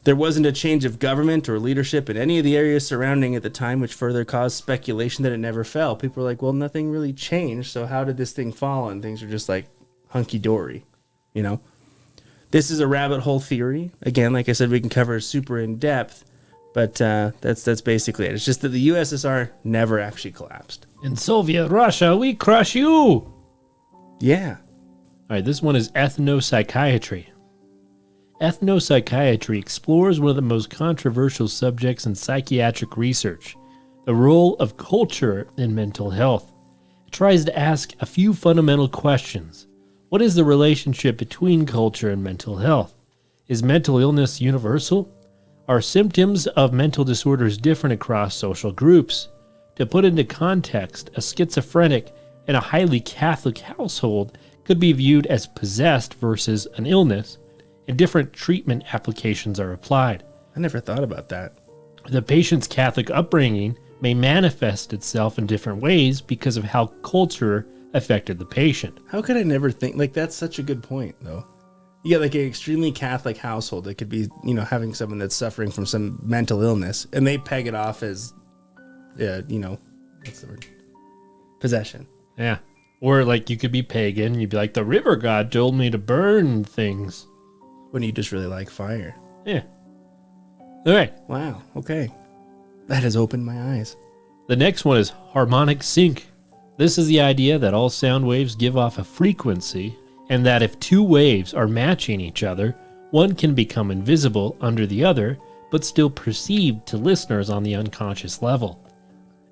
There wasn't a change of government or leadership in any of the areas surrounding at the time, which further caused speculation that it never fell. People were like, well, nothing really changed, so how did this thing fall? And things are just like hunky-dory, you know? This is a rabbit hole theory. Again, like I said, we can cover super in depth, but that's basically it. It's just that the USSR never actually collapsed. In Soviet Russia, we crush you. Yeah. All right, this one is Ethno Psychiatry. Ethno Psychiatry explores one of the most controversial subjects in psychiatric research, the role of culture in mental health. It tries to ask a few fundamental questions. What is the relationship between culture and mental health? Is mental illness universal? Are symptoms of mental disorders different across social groups? To put into context, a schizophrenic in a highly Catholic household could be viewed as possessed versus an illness, and different treatment applications are applied. I never thought about that. The patient's Catholic upbringing may manifest itself in different ways because of how culture affected the patient. How could I never think, like, that's such a good point, though. You get like an extremely Catholic household that could be, you know, having someone that's suffering from some mental illness, and they peg it off as, you know, what's the word? Possession. Yeah. Or like you could be pagan. You'd be like, the river god told me to burn things. When you just really like fire. Yeah. All right. Wow. Okay. That has opened my eyes. The next one is harmonic sync. This is the idea that all sound waves give off a frequency, and that if two waves are matching each other, one can become invisible under the other, but still perceived to listeners on the unconscious level.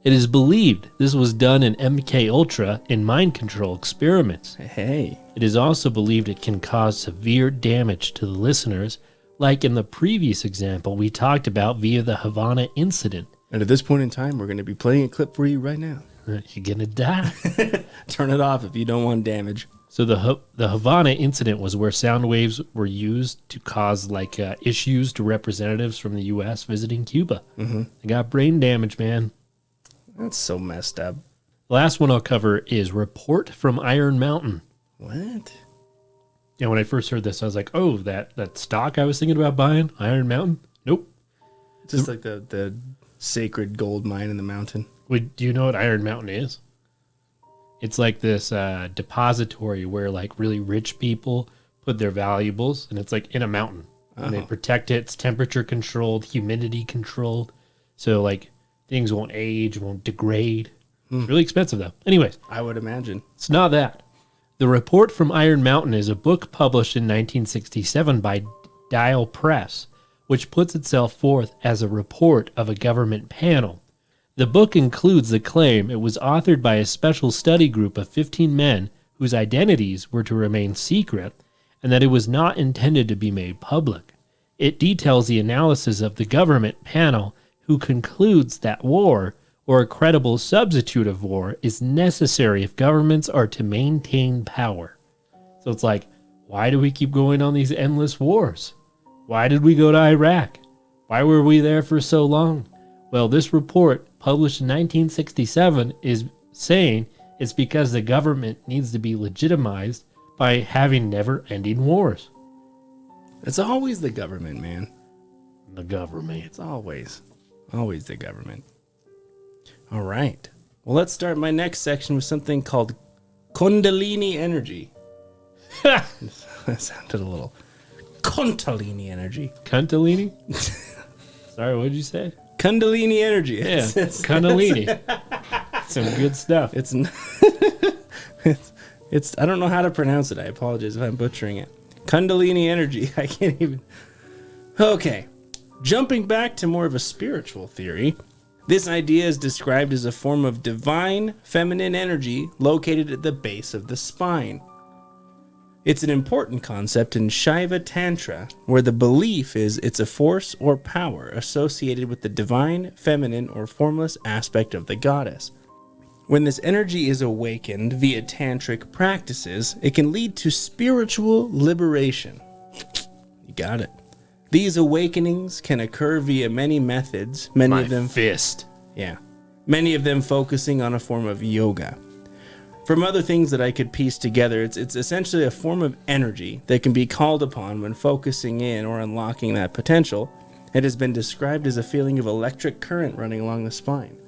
It is believed this was done in MK Ultra in mind control experiments. Hey. It is also believed it can cause severe damage to the listeners, like in the previous example we talked about via the Havana incident. And at this point in time, we're going to be playing a clip for you right now. You're gonna die. Turn it off if you don't want damage. So the Havana incident was where sound waves were used to cause like issues to representatives from the U.S. visiting Cuba. Mm-hmm. They got brain damage, man. That's so messed up. The last one I'll cover is Report from Iron Mountain. What? Yeah, when I first heard this, I was like, oh, that stock I was thinking about buying, Iron Mountain? Nope. Just like the sacred gold mine in the mountain. Wait, do you know what Iron Mountain is? It's like this depository where like really rich people put their valuables, and it's like in a mountain. Oh. And they protect it. It's temperature controlled, humidity controlled. So like things won't age, won't degrade. It's really expensive though. Anyways. I would imagine. It's not that. The Report from Iron Mountain is a book published in 1967 by Dial Press, which puts itself forth as a report of a government panel. The book includes the claim it was authored by a special study group of 15 men whose identities were to remain secret, and that it was not intended to be made public. It details the analysis of the government panel, who concludes that war, or a credible substitute of war, is necessary if governments are to maintain power. So it's like, why do we keep going on these endless wars? Why did we go to Iraq? Why were we there for so long? Well, this report, published in 1967, is saying it's because the government needs to be legitimized by having never-ending wars. It's always the government, man. The government. It's always the government. All right. Well, let's start my next section with something called Kundalini Energy. That sounded a little... Kundalini Energy. Kundalini? Sorry, what did you say? Kundalini Energy. Yeah, Kundalini. Some good stuff. It's I don't know how to pronounce it. I apologize if I'm butchering it. Kundalini Energy. I can't even... Okay. Jumping back to more of a spiritual theory, this idea is described as a form of divine feminine energy located at the base of the spine. It's an important concept in Shaiva Tantra, where the belief is it's a force or power associated with the divine, feminine, or formless aspect of the goddess. When this energy is awakened via tantric practices, it can lead to spiritual liberation. You got it. These awakenings can occur via many methods, many of them focusing on a form of yoga. From other things that I could piece together, it's essentially a form of energy that can be called upon when focusing in or unlocking that potential. It has been described as a feeling of electric current running along the spine.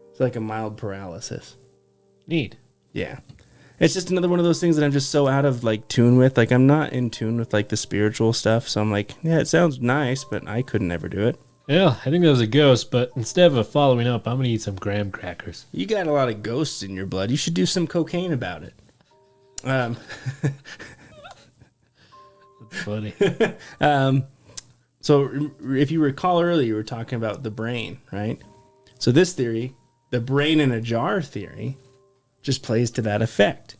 It's like a mild paralysis. Neat. Yeah. It's just another one of those things that I'm just so out of like tune with. Like I'm not in tune with like the spiritual stuff. So I'm like, yeah, it sounds nice, but I couldn't ever do it. Yeah, I think that was a ghost, but instead of following up, I'm going to eat some graham crackers. You got a lot of ghosts in your blood. You should do some cocaine about it. That's funny. So if you recall earlier, you were talking about the brain, right? So this theory, the brain in a jar theory, just plays to that effect.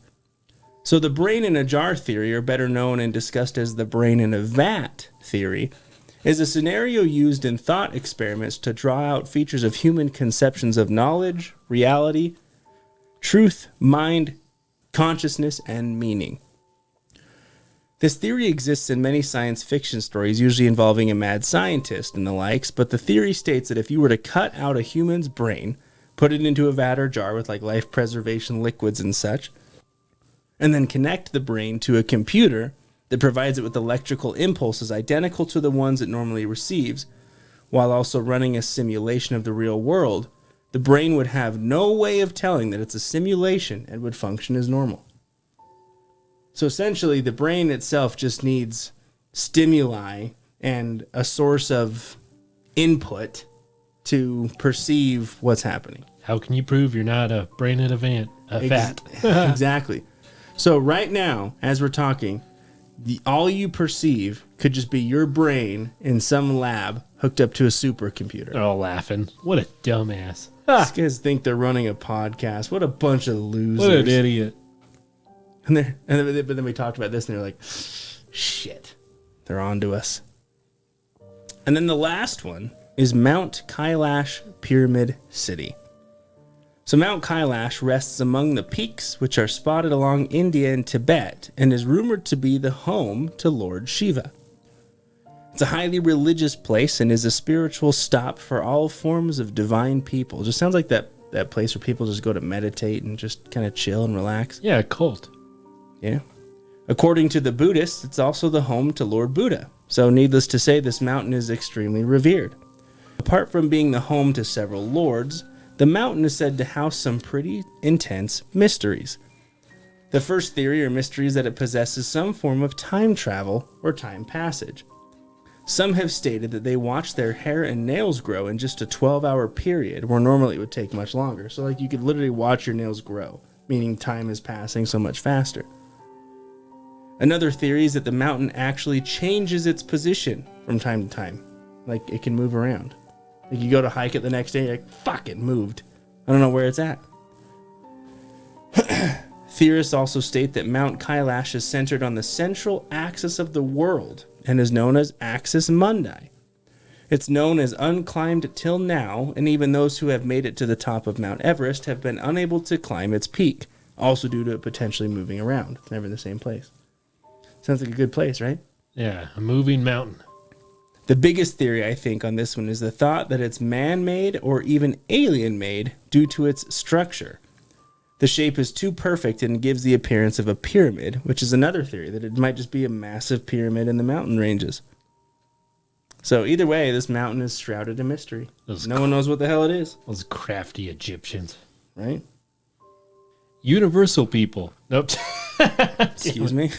So the brain in a jar theory, or better known and discussed as the brain in a vat theory, is a scenario used in thought experiments to draw out features of human conceptions of knowledge, reality, truth, mind, consciousness, and meaning. This theory exists in many science fiction stories, usually involving a mad scientist and the likes, but the theory states that if you were to cut out a human's brain, put it into a vat or jar with like life preservation liquids and such, and then connect the brain to a computer that provides it with electrical impulses identical to the ones it normally receives, while also running a simulation of the real world, the brain would have no way of telling that it's a simulation and would function as normal. So essentially, the brain itself just needs stimuli and a source of input to perceive what's happening. How can you prove you're not a brain in a fat? Exactly. So right now, as we're talking, all you perceive could just be your brain in some lab hooked up to a supercomputer. They're all laughing. What a dumbass. These guys think they're running a podcast. What a bunch of losers. What an idiot. But then we talked about this, and they're like, shit, they're on to us. And then the last one is Mount Kailash Pyramid City. So Mount Kailash rests among the peaks which are spotted along India and Tibet and is rumored to be the home to Lord Shiva. It's a highly religious place and is a spiritual stop for all forms of divine people. It just sounds like that place where people just go to meditate and just kind of chill and relax. Yeah, a cult. Yeah. According to the Buddhists, it's also the home to Lord Buddha. So needless to say, this mountain is extremely revered. Apart from being the home to several lords, the mountain is said to house some pretty intense mysteries. The first theory or mystery is that it possesses some form of time travel or time passage. Some have stated that they watch their hair and nails grow in just a 12-hour period, where normally it would take much longer. So like you could literally watch your nails grow, meaning time is passing so much faster. Another theory is that the mountain actually changes its position from time to time. Like it can move around. Like you go to hike it the next day, you're like, fuck, it moved. I don't know where it's at. Theorists also state that Mount Kailash is centered on the central axis of the world and is known as Axis Mundi. It's known as unclimbed till now, and even those who have made it to the top of Mount Everest have been unable to climb its peak, also due to it potentially moving around. It's never in the same place. Sounds like a good place, right? Yeah, a moving mountain. The biggest theory, I think, on this one is the thought that it's man-made or even alien-made due to its structure. The shape is too perfect and gives the appearance of a pyramid, which is another theory, that it might just be a massive pyramid in the mountain ranges. So either way, this mountain is shrouded in mystery. No one knows what the hell it is. Those crafty Egyptians. Right? Universal people. Nope. Excuse me?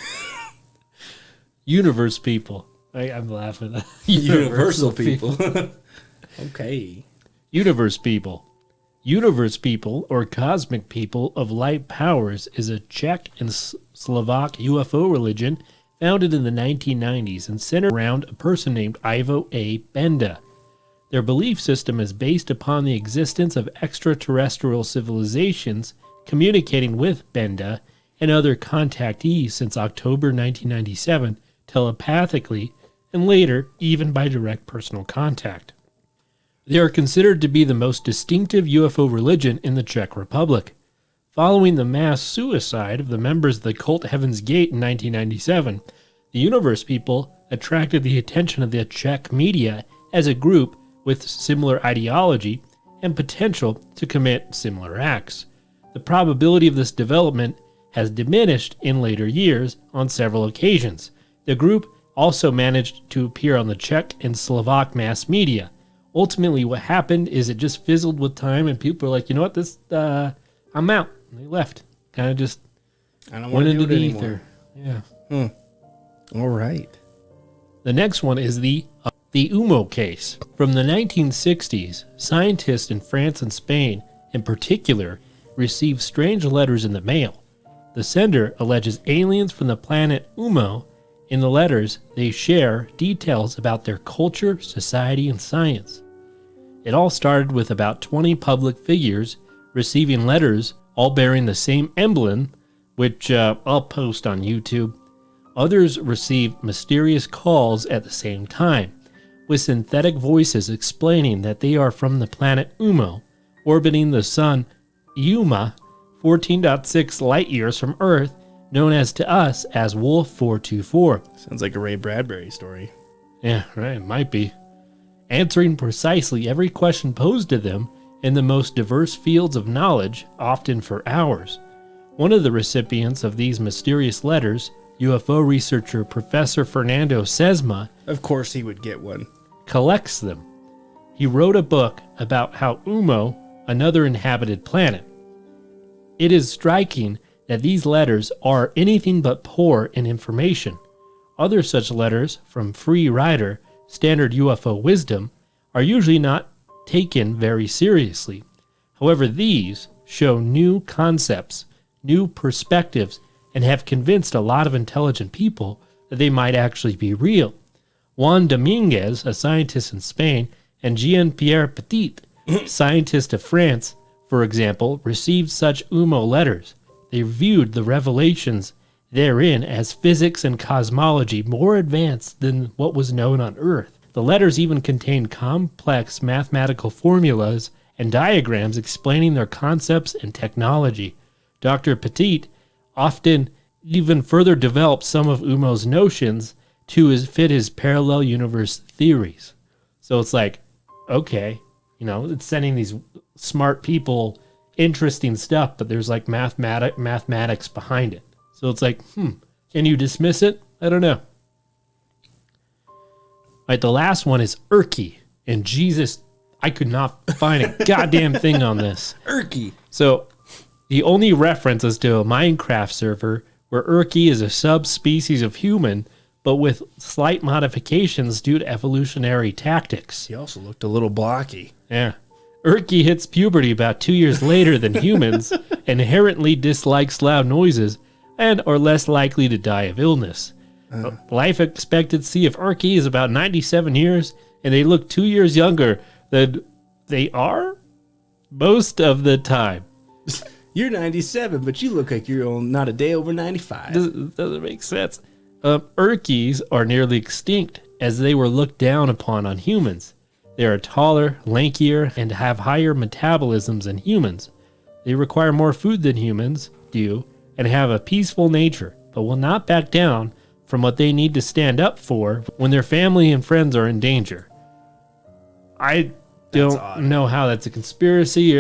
Universe people. I'm laughing. Universal people. Okay. Universe people. Universe people, or cosmic people of light powers, is a Czech and Slovak UFO religion founded in the 1990s and centered around a person named Ivo A. Benda. Their belief system is based upon the existence of extraterrestrial civilizations communicating with Benda and other contactees since October 1997 telepathically, and later even by direct personal contact. They are considered to be the most distinctive UFO religion in the Czech Republic. Following the mass suicide of the members of the cult Heaven's Gate in 1997, the Universe people attracted the attention of the Czech media as a group with similar ideology and potential to commit similar acts. The probability of this development has diminished in later years on several occasions. The group also managed to appear on the Czech and Slovak mass media. Ultimately, what happened is it just fizzled with time, and people were like, you know what, I'm out. And they left. Kind of just went into the ether. Yeah. All right. The next one is the UMO Case. From the 1960s, scientists in France and Spain, in particular, received strange letters in the mail. The sender alleges aliens from the planet UMO. In the letters, they share details about their culture, society, and science. It all started with about 20 public figures receiving letters all bearing the same emblem, which I'll post on YouTube. Others received mysterious calls at the same time, with synthetic voices explaining that they are from the planet UMO, orbiting the sun Yuma, 14.6 light years from Earth, known as to us as Wolf 424. Sounds like a Ray Bradbury story. Yeah, right, it might be. Answering precisely every question posed to them in the most diverse fields of knowledge, often for hours. One of the recipients of these mysterious letters, UFO researcher Professor Fernando Sesma, of course he would get one, collects them. He wrote a book about how UMO another inhabited planet. It is striking that these letters are anything but poor in information. Other such letters from Free Rider, Standard UFO Wisdom, are usually not taken very seriously. However, these show new concepts, new perspectives, and have convinced a lot of intelligent people that they might actually be real. Juan Dominguez, a scientist in Spain, and Jean-Pierre Petit, scientist of France, for example, received such UMO letters. They viewed the revelations therein as physics and cosmology more advanced than what was known on Earth. The letters even contained complex mathematical formulas and diagrams explaining their concepts and technology. Dr. Petit often even further developed some of UMO's notions to fit his parallel universe theories. So it's like, okay, it's sending these smart people interesting stuff, but there's like mathematics behind it. So it's like, can you dismiss it? I don't know. All right, the last one is Urky. And Jesus, I could not find a goddamn thing on this. Urky. So the only reference is to a Minecraft server where Urky is a subspecies of human, but with slight modifications due to evolutionary tactics. He also looked a little blocky. Yeah. Urky hits puberty about 2 years later than humans, inherently dislikes loud noises, and are less likely to die of illness. Life expectancy of Urky is about 97 years, and they look 2 years younger than they are most of the time. You're 97, but you look like you're not a day over 95. Doesn't make sense. Urkies are nearly extinct, as they were looked down upon on humans. They are taller, lankier, and have higher metabolisms than humans. They require more food than humans do, and have a peaceful nature, but will not back down from what they need to stand up for when their family and friends are in danger. I don't know how that's a conspiracy.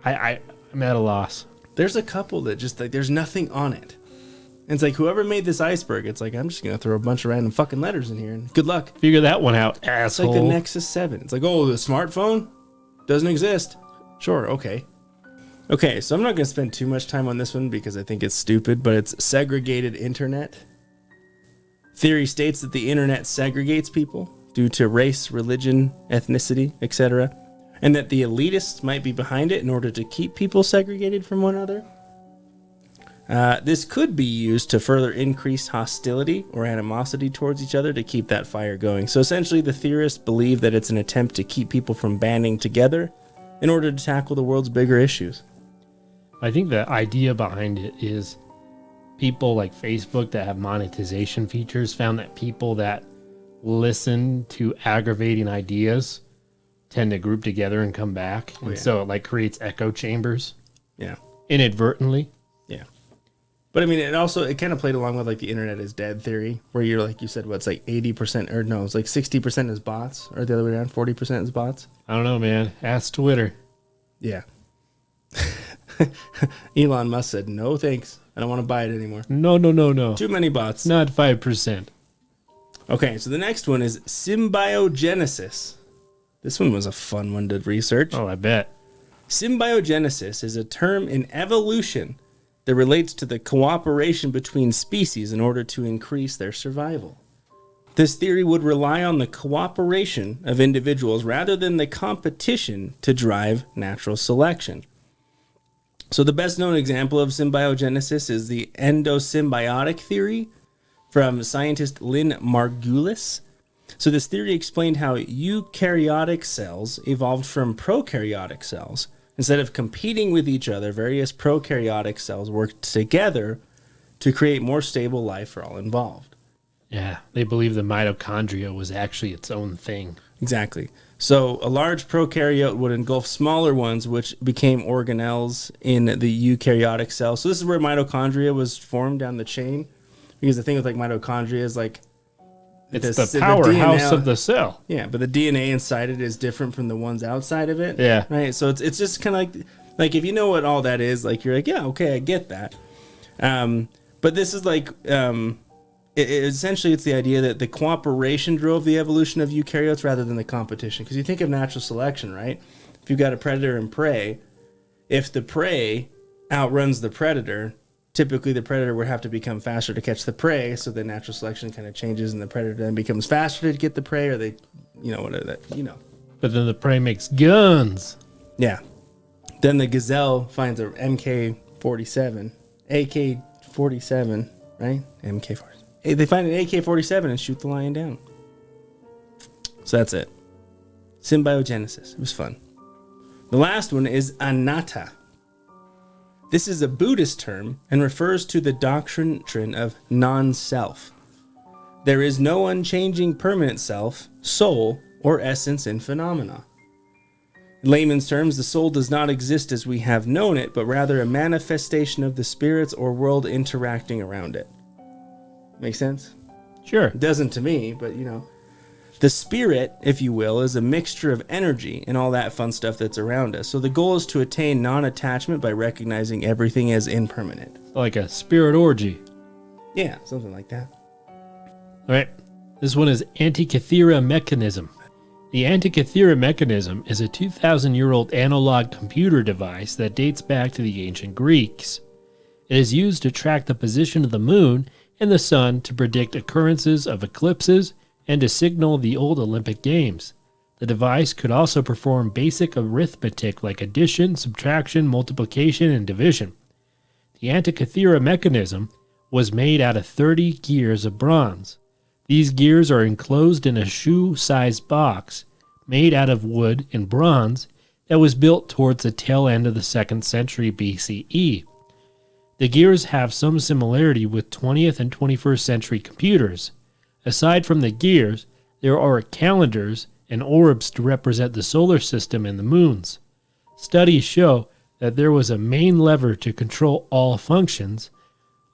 I'm at a loss. There's a couple that just like, there's nothing on it. And it's like, whoever made this iceberg, it's like, I'm just going to throw a bunch of random fucking letters in here and good luck. Figure that one out, asshole. It's like the Nexus 7. It's like, oh, the smartphone doesn't exist. Sure, okay. Okay, so I'm not going to spend too much time on this one because I think it's stupid, but it's segregated internet. Theory states that the internet segregates people due to race, religion, ethnicity, etc., and that the elitists might be behind it in order to keep people segregated from one another. This could be used to further increase hostility or animosity towards each other to keep that fire going. So essentially, the theorists believe that it's an attempt to keep people from banding together in order to tackle the world's bigger issues. I think the idea behind it is people like Facebook that have monetization features found that people that listen to aggravating ideas tend to group together and come back. And so it like creates echo chambers. Yeah. Inadvertently. Yeah. But I mean, it kind of played along with like the internet is dead theory, where you're like, you said, what's like 80% or no, it's like 60% is bots, or the other way around, 40% is bots. I don't know, man. Ask Twitter. Yeah. Elon Musk said, no, thanks. I don't want to buy it anymore. No. Too many bots. Not 5%. Okay, so the next one is symbiogenesis. This one was a fun one to research. Oh, I bet. Symbiogenesis is a term in evolution that relates to the cooperation between species in order to increase their survival. This theory would rely on the cooperation of individuals rather than the competition to drive natural selection. So the best known example of symbiogenesis is the endosymbiotic theory from scientist Lynn Margulis. So this theory explained how eukaryotic cells evolved from prokaryotic cells. Instead of competing with each other, various prokaryotic cells worked together to create more stable life for all involved. Yeah, they believe the mitochondria was actually its own thing. Exactly. So a large prokaryote would engulf smaller ones, which became organelles in the eukaryotic cell. So this is where mitochondria was formed down the chain. Because the thing with like mitochondria is like, it's the powerhouse of the cell. Yeah, but the DNA inside it is different from the ones outside of it. Yeah. Right? So it's just kind of like if you know what all that is, like you're like, yeah, okay, I get that. But this is like, essentially it's the idea that the cooperation drove the evolution of eukaryotes rather than the competition. Because you think of natural selection, right? if you've got a predator and prey, if the prey outruns the predator, typically the predator would have to become faster to catch the prey, so the natural selection kind of changes and the predator then becomes faster to get the prey, or they, whatever that, But then the prey makes guns. Yeah. Then the gazelle finds a MK-47, AK-47, right? MK-47. They find an AK-47 and shoot the lion down. So that's it. Symbiogenesis. It was fun. The last one is anata. This is a Buddhist term and refers to the doctrine of non-self. There is no unchanging permanent self, soul, or essence in phenomena. In layman's terms, the soul does not exist as we have known it, but rather a manifestation of the spirits or world interacting around it. Make sense? Sure. It doesn't to me, but the spirit, if you will, is a mixture of energy and all that fun stuff that's around us. So the goal is to attain non-attachment by recognizing everything as impermanent. Like a spirit orgy. Yeah, something like that. All right. This one is Antikythera mechanism. The Antikythera mechanism is a 2,000-year-old analog computer device that dates back to the ancient Greeks. It is used to track the position of the moon and the sun to predict occurrences of eclipses and to signal the old Olympic Games. The device could also perform basic arithmetic like addition, subtraction, multiplication, and division. The Antikythera mechanism was made out of 30 gears of bronze. These gears are enclosed in a shoe-sized box made out of wood and bronze that was built towards the tail end of the 2nd century BCE. The gears have some similarity with 20th and 21st century computers. Aside from the gears, there are calendars and orbs to represent the solar system and the moons. Studies show that there was a main lever to control all functions.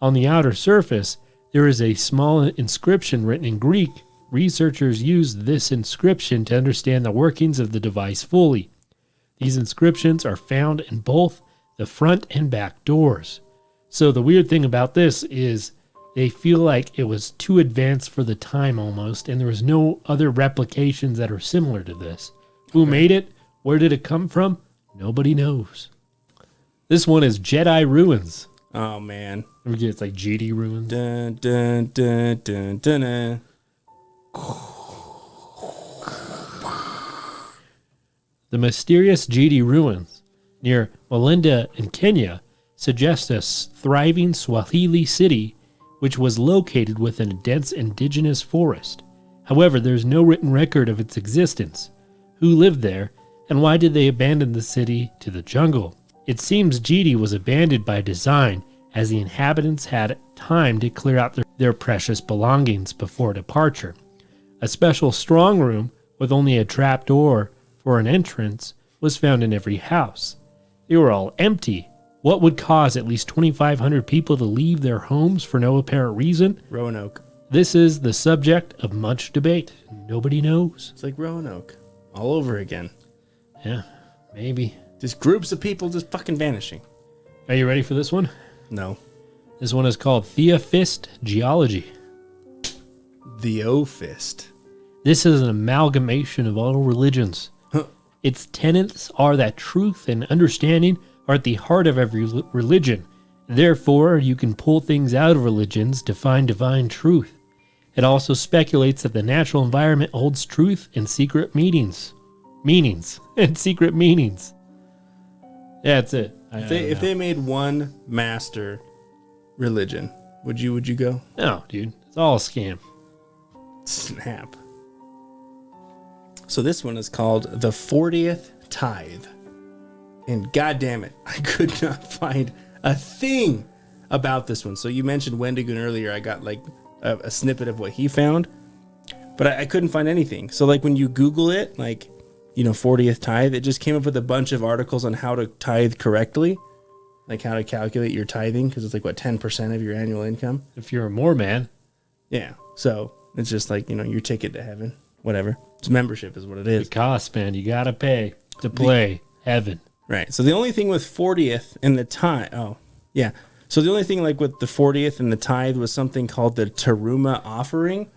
On the outer surface, there is a small inscription written in Greek. Researchers used this inscription to understand the workings of the device fully. These inscriptions are found in both the front and back doors. So the weird thing about this is they feel like it was too advanced for the time almost, and there was no other replications that are similar to this. Who made it? Where did it come from? Nobody knows. This one is Jedi Ruins. Oh, man. It's like GD Ruins. Dun, dun, dun, dun, dun, dun. The mysterious GD Ruins near Melinda in Kenya suggest a thriving Swahili city which was located within a dense indigenous forest. However, there is no written record of its existence. Who lived there, and why did they abandon the city to the jungle? It seems GD was abandoned by design, as the inhabitants had time to clear out their precious belongings before departure. A special strong room with only a trap door for an entrance was found in every house. They were all empty. What would cause at least 2,500 people to leave their homes for no apparent reason? Roanoke. This is the subject of much debate. Nobody knows. It's like Roanoke. All over again. Yeah, maybe. Just groups of people just fucking vanishing. Are you ready for this one? No. This one is called Theophist Geology. Theophist. This is an amalgamation of all religions. Huh. Its tenets are that truth and understanding are at the heart of every religion. Therefore, you can pull things out of religions to find divine truth. It also speculates that the natural environment holds truth and secret meanings. And secret meanings. That's it. If they made one master religion, would you go? No, dude. It's all a scam. Snap. So this one is called the 40th Tithe. And goddamn it, I could not find a thing about this one. So you mentioned Wendigoon earlier. I got like a snippet of what he found, but I couldn't find anything. So like when you Google it, like, 40th tithe, it just came up with a bunch of articles on how to tithe correctly, like how to calculate your tithing, because it's like, 10% of your annual income? If you're a Mormon. Yeah. So it's just like, your ticket to heaven, whatever. It's membership is what it is. It costs, man. You got to pay to play heaven. Right. So the only thing with 40th and the tithe, So the only thing like with the 40th and the tithe was something called the Teruma offering.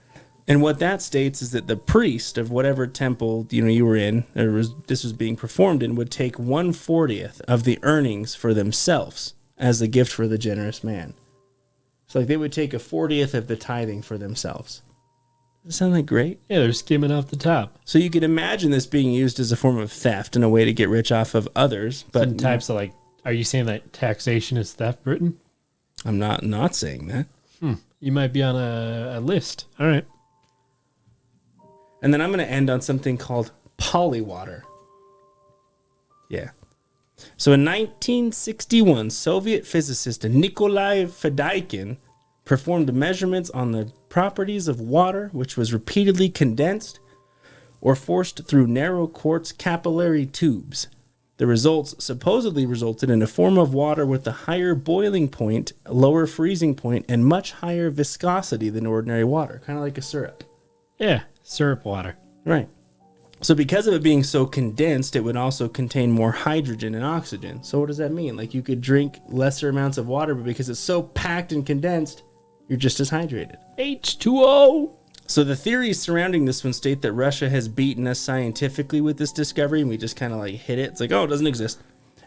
And what that states is that the priest of whatever temple you were in, this was being performed in, would take 1/40 of the earnings for themselves as a gift for the generous man. So like they would take 1/40 of the tithing for themselves. Does that sound like great? Yeah, they're skimming off the top. So you could imagine this being used as a form of theft and a way to get rich off of others. But Some types of are you saying that taxation is theft, Britain? I'm not saying that. You might be on a list. All right. And then I'm going to end on something called polywater. Yeah. So in 1961, Soviet physicist Nikolai Fedaykin performed measurements on the properties of water, which was repeatedly condensed or forced through narrow quartz capillary tubes. The results supposedly resulted in a form of water with a higher boiling point, lower freezing point, and much higher viscosity than ordinary water, kind of like a syrup. Yeah, syrup water. Right. So because of it being so condensed, it would also contain more hydrogen and oxygen. So what does that mean? Like you could drink lesser amounts of water, but because it's so packed and condensed, you're just as hydrated. H2O! So the theories surrounding this one state that Russia has beaten us scientifically with this discovery, and we just kind of like hit it. It's like, oh, it doesn't exist.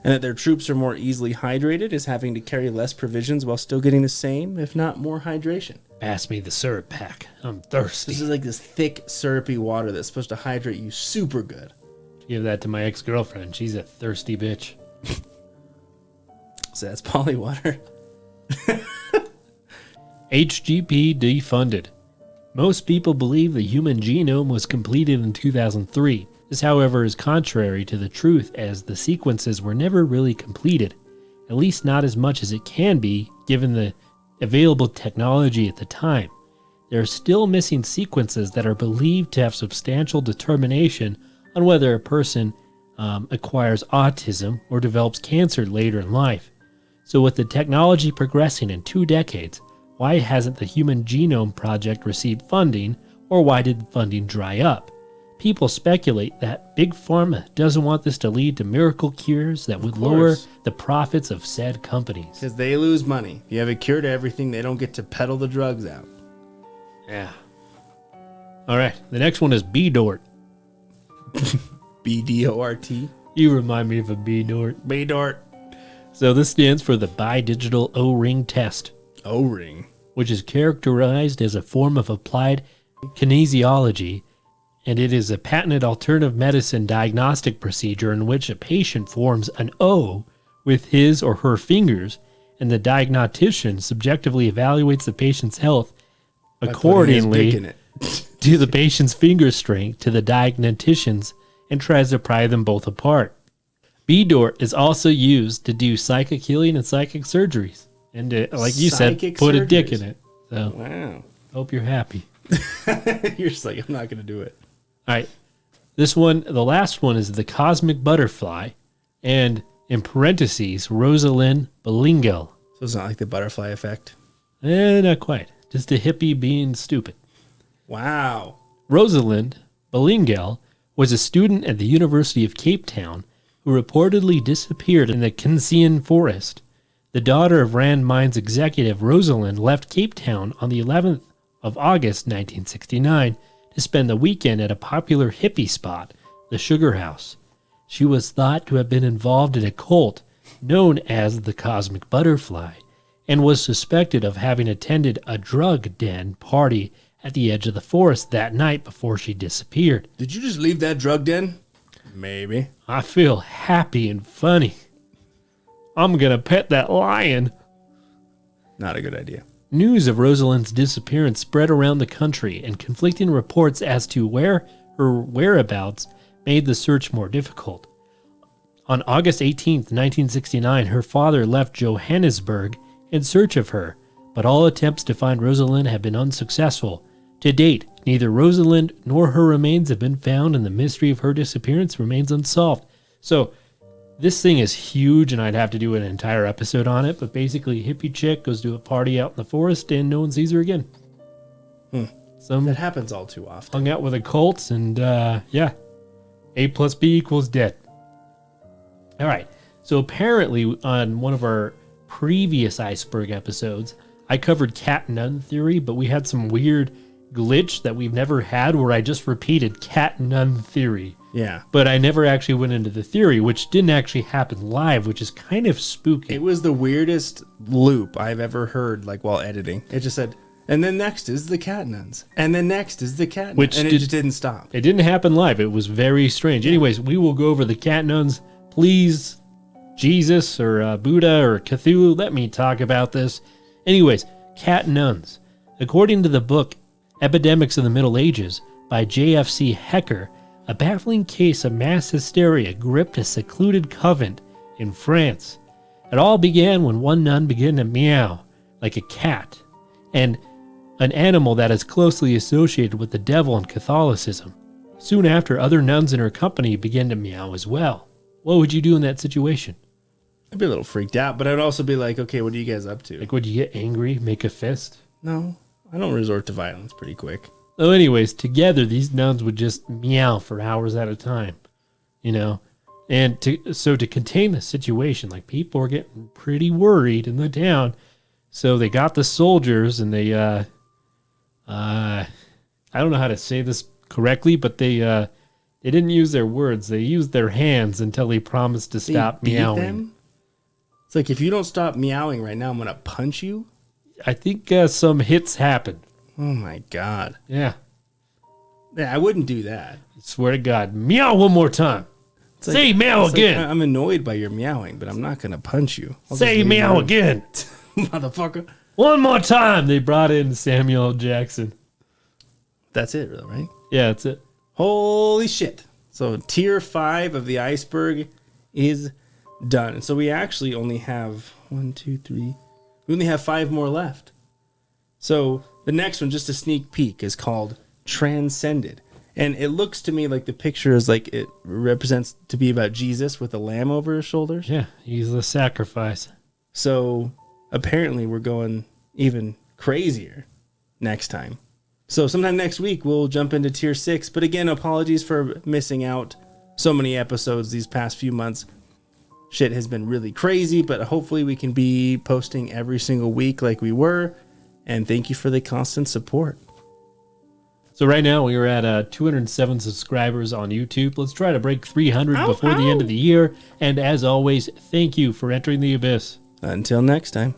And that their troops are more easily hydrated, as having to carry less provisions while still getting the same, if not more hydration. Pass me the syrup pack. I'm thirsty. This is like this thick, syrupy water that's supposed to hydrate you super good. Give that to my ex-girlfriend. She's a thirsty bitch. So that's polywater. HGP defunded. Most people believe the human genome was completed in 2003. This, however, is contrary to the truth, as the sequences were never really completed, at least not as much as it can be given the available technology at the time. There are still missing sequences that are believed to have substantial determination on whether a person acquires autism or develops cancer later in life. So with the technology progressing in 2 decades, why hasn't the Human Genome Project received funding, or why did funding dry up? People speculate that Big Pharma doesn't want this to lead to miracle cures that would lower the profits of said companies. Because they lose money. If you have a cure to everything, they don't get to peddle the drugs out. Yeah. All right, the next one is B-Dort. B-D-O-R-T? You remind me of a B-Dort. B-Dort. So this stands for the Bidigital O-Ring Test. O-Ring. Which is characterized as a form of applied kinesiology, and it is a patented alternative medicine diagnostic procedure in which a patient forms an O with his or her fingers, and the diagnostician subjectively evaluates the patient's health accordingly to the patient's finger strength to the diagnostician's and tries to pry them both apart. B-Dort is also used to do psychic healing and psychic surgeries. And like you said, put a dick in it. So, wow. Hope you're happy. You're just like, I'm not going to do it. All right. This one, the last one is the Cosmic Butterfly. And in parentheses, Rosalind Bellingel. So it's not like the butterfly effect? Not quite. Just a hippie being stupid. Wow. Rosalind Bellingel was a student at the University of Cape Town who reportedly disappeared in the Kinsian forest. The daughter of Rand Mines executive Rosalind left Cape Town on the 11th of August 1969 to spend the weekend at a popular hippie spot, the Sugar House. She was thought to have been involved in a cult known as the Cosmic Butterfly and was suspected of having attended a drug den party at the edge of the forest that night before she disappeared. Did you just leave that drug den? Maybe. I feel happy and funny. I'm going to pet that lion. Not a good idea. News of Rosalind's disappearance spread around the country, and conflicting reports as to where her whereabouts made the search more difficult. On August 18, 1969, her father left Johannesburg in search of her, but all attempts to find Rosalind have been unsuccessful. To date, neither Rosalind nor her remains have been found, and the mystery of her disappearance remains unsolved. So, this thing is huge, and I'd have to do an entire episode on it, but basically, a hippie chick goes to a party out in the forest, and no one sees her again. That happens all too often. Hung out with a cult, and yeah, A plus B equals dead. All right, so apparently on one of our previous Iceberg episodes, I covered cat nun theory, but we had some weird glitch that we've never had where I just repeated cat nun theory. Yeah. But I never actually went into the theory, which didn't actually happen live, which is kind of spooky. It was the weirdest loop I've ever heard, like, while editing. It just said, and then next is the cat nuns. And then next is the cat nuns. And it just didn't stop. It didn't happen live. It was very strange. Anyways, we will go over the cat nuns. Please, Jesus or Buddha or Cthulhu, let me talk about this. Anyways, cat nuns. According to the book Epidemics in the Middle Ages by J.F.C. Hecker, a baffling case of mass hysteria gripped a secluded convent in France. It all began when one nun began to meow like a cat, and an animal that is closely associated with the devil in Catholicism. Soon after, other nuns in her company began to meow as well. What would you do in that situation? I'd be a little freaked out, but I'd also be like, okay, what are you guys up to? Like, would you get angry, make a fist? No, I don't resort to violence pretty quick. So anyways, together, these nuns would just meow for hours at a time, you know? And to contain the situation, like, people were getting pretty worried in the town. So they got the soldiers and they, I don't know how to say this correctly, but they didn't use their words. They used their hands until they promised to stop meowing. Them? It's like, if you don't stop meowing right now, I'm going to punch you. I think some hits happened. Oh my God. Yeah. Yeah, I wouldn't do that. I swear to God. Meow one more time. Say meow again. Like, I'm annoyed by your meowing, but I'm not going to punch you. Say meow again. Motherfucker. One more time. They brought in Samuel L. Jackson. That's it, really, right? Yeah, that's it. Holy shit. So tier 5 of the iceberg is done. And so we actually only have 1, 2, 3. We only have 5 more left. So the next one, just a sneak peek, is called Transcended. And it looks to me like the picture is like it represents to be about Jesus with a lamb over his shoulders. Yeah, he's the sacrifice. So apparently we're going even crazier next time. So sometime next week we'll jump into tier 6. But again, apologies for missing out so many episodes these past few months. Shit has been really crazy, but hopefully we can be posting every single week like we were. And thank you for the constant support. So right now we are at 207 subscribers on YouTube. Let's try to break 300 before the end of the year. And as always, thank you for entering the abyss. Until next time.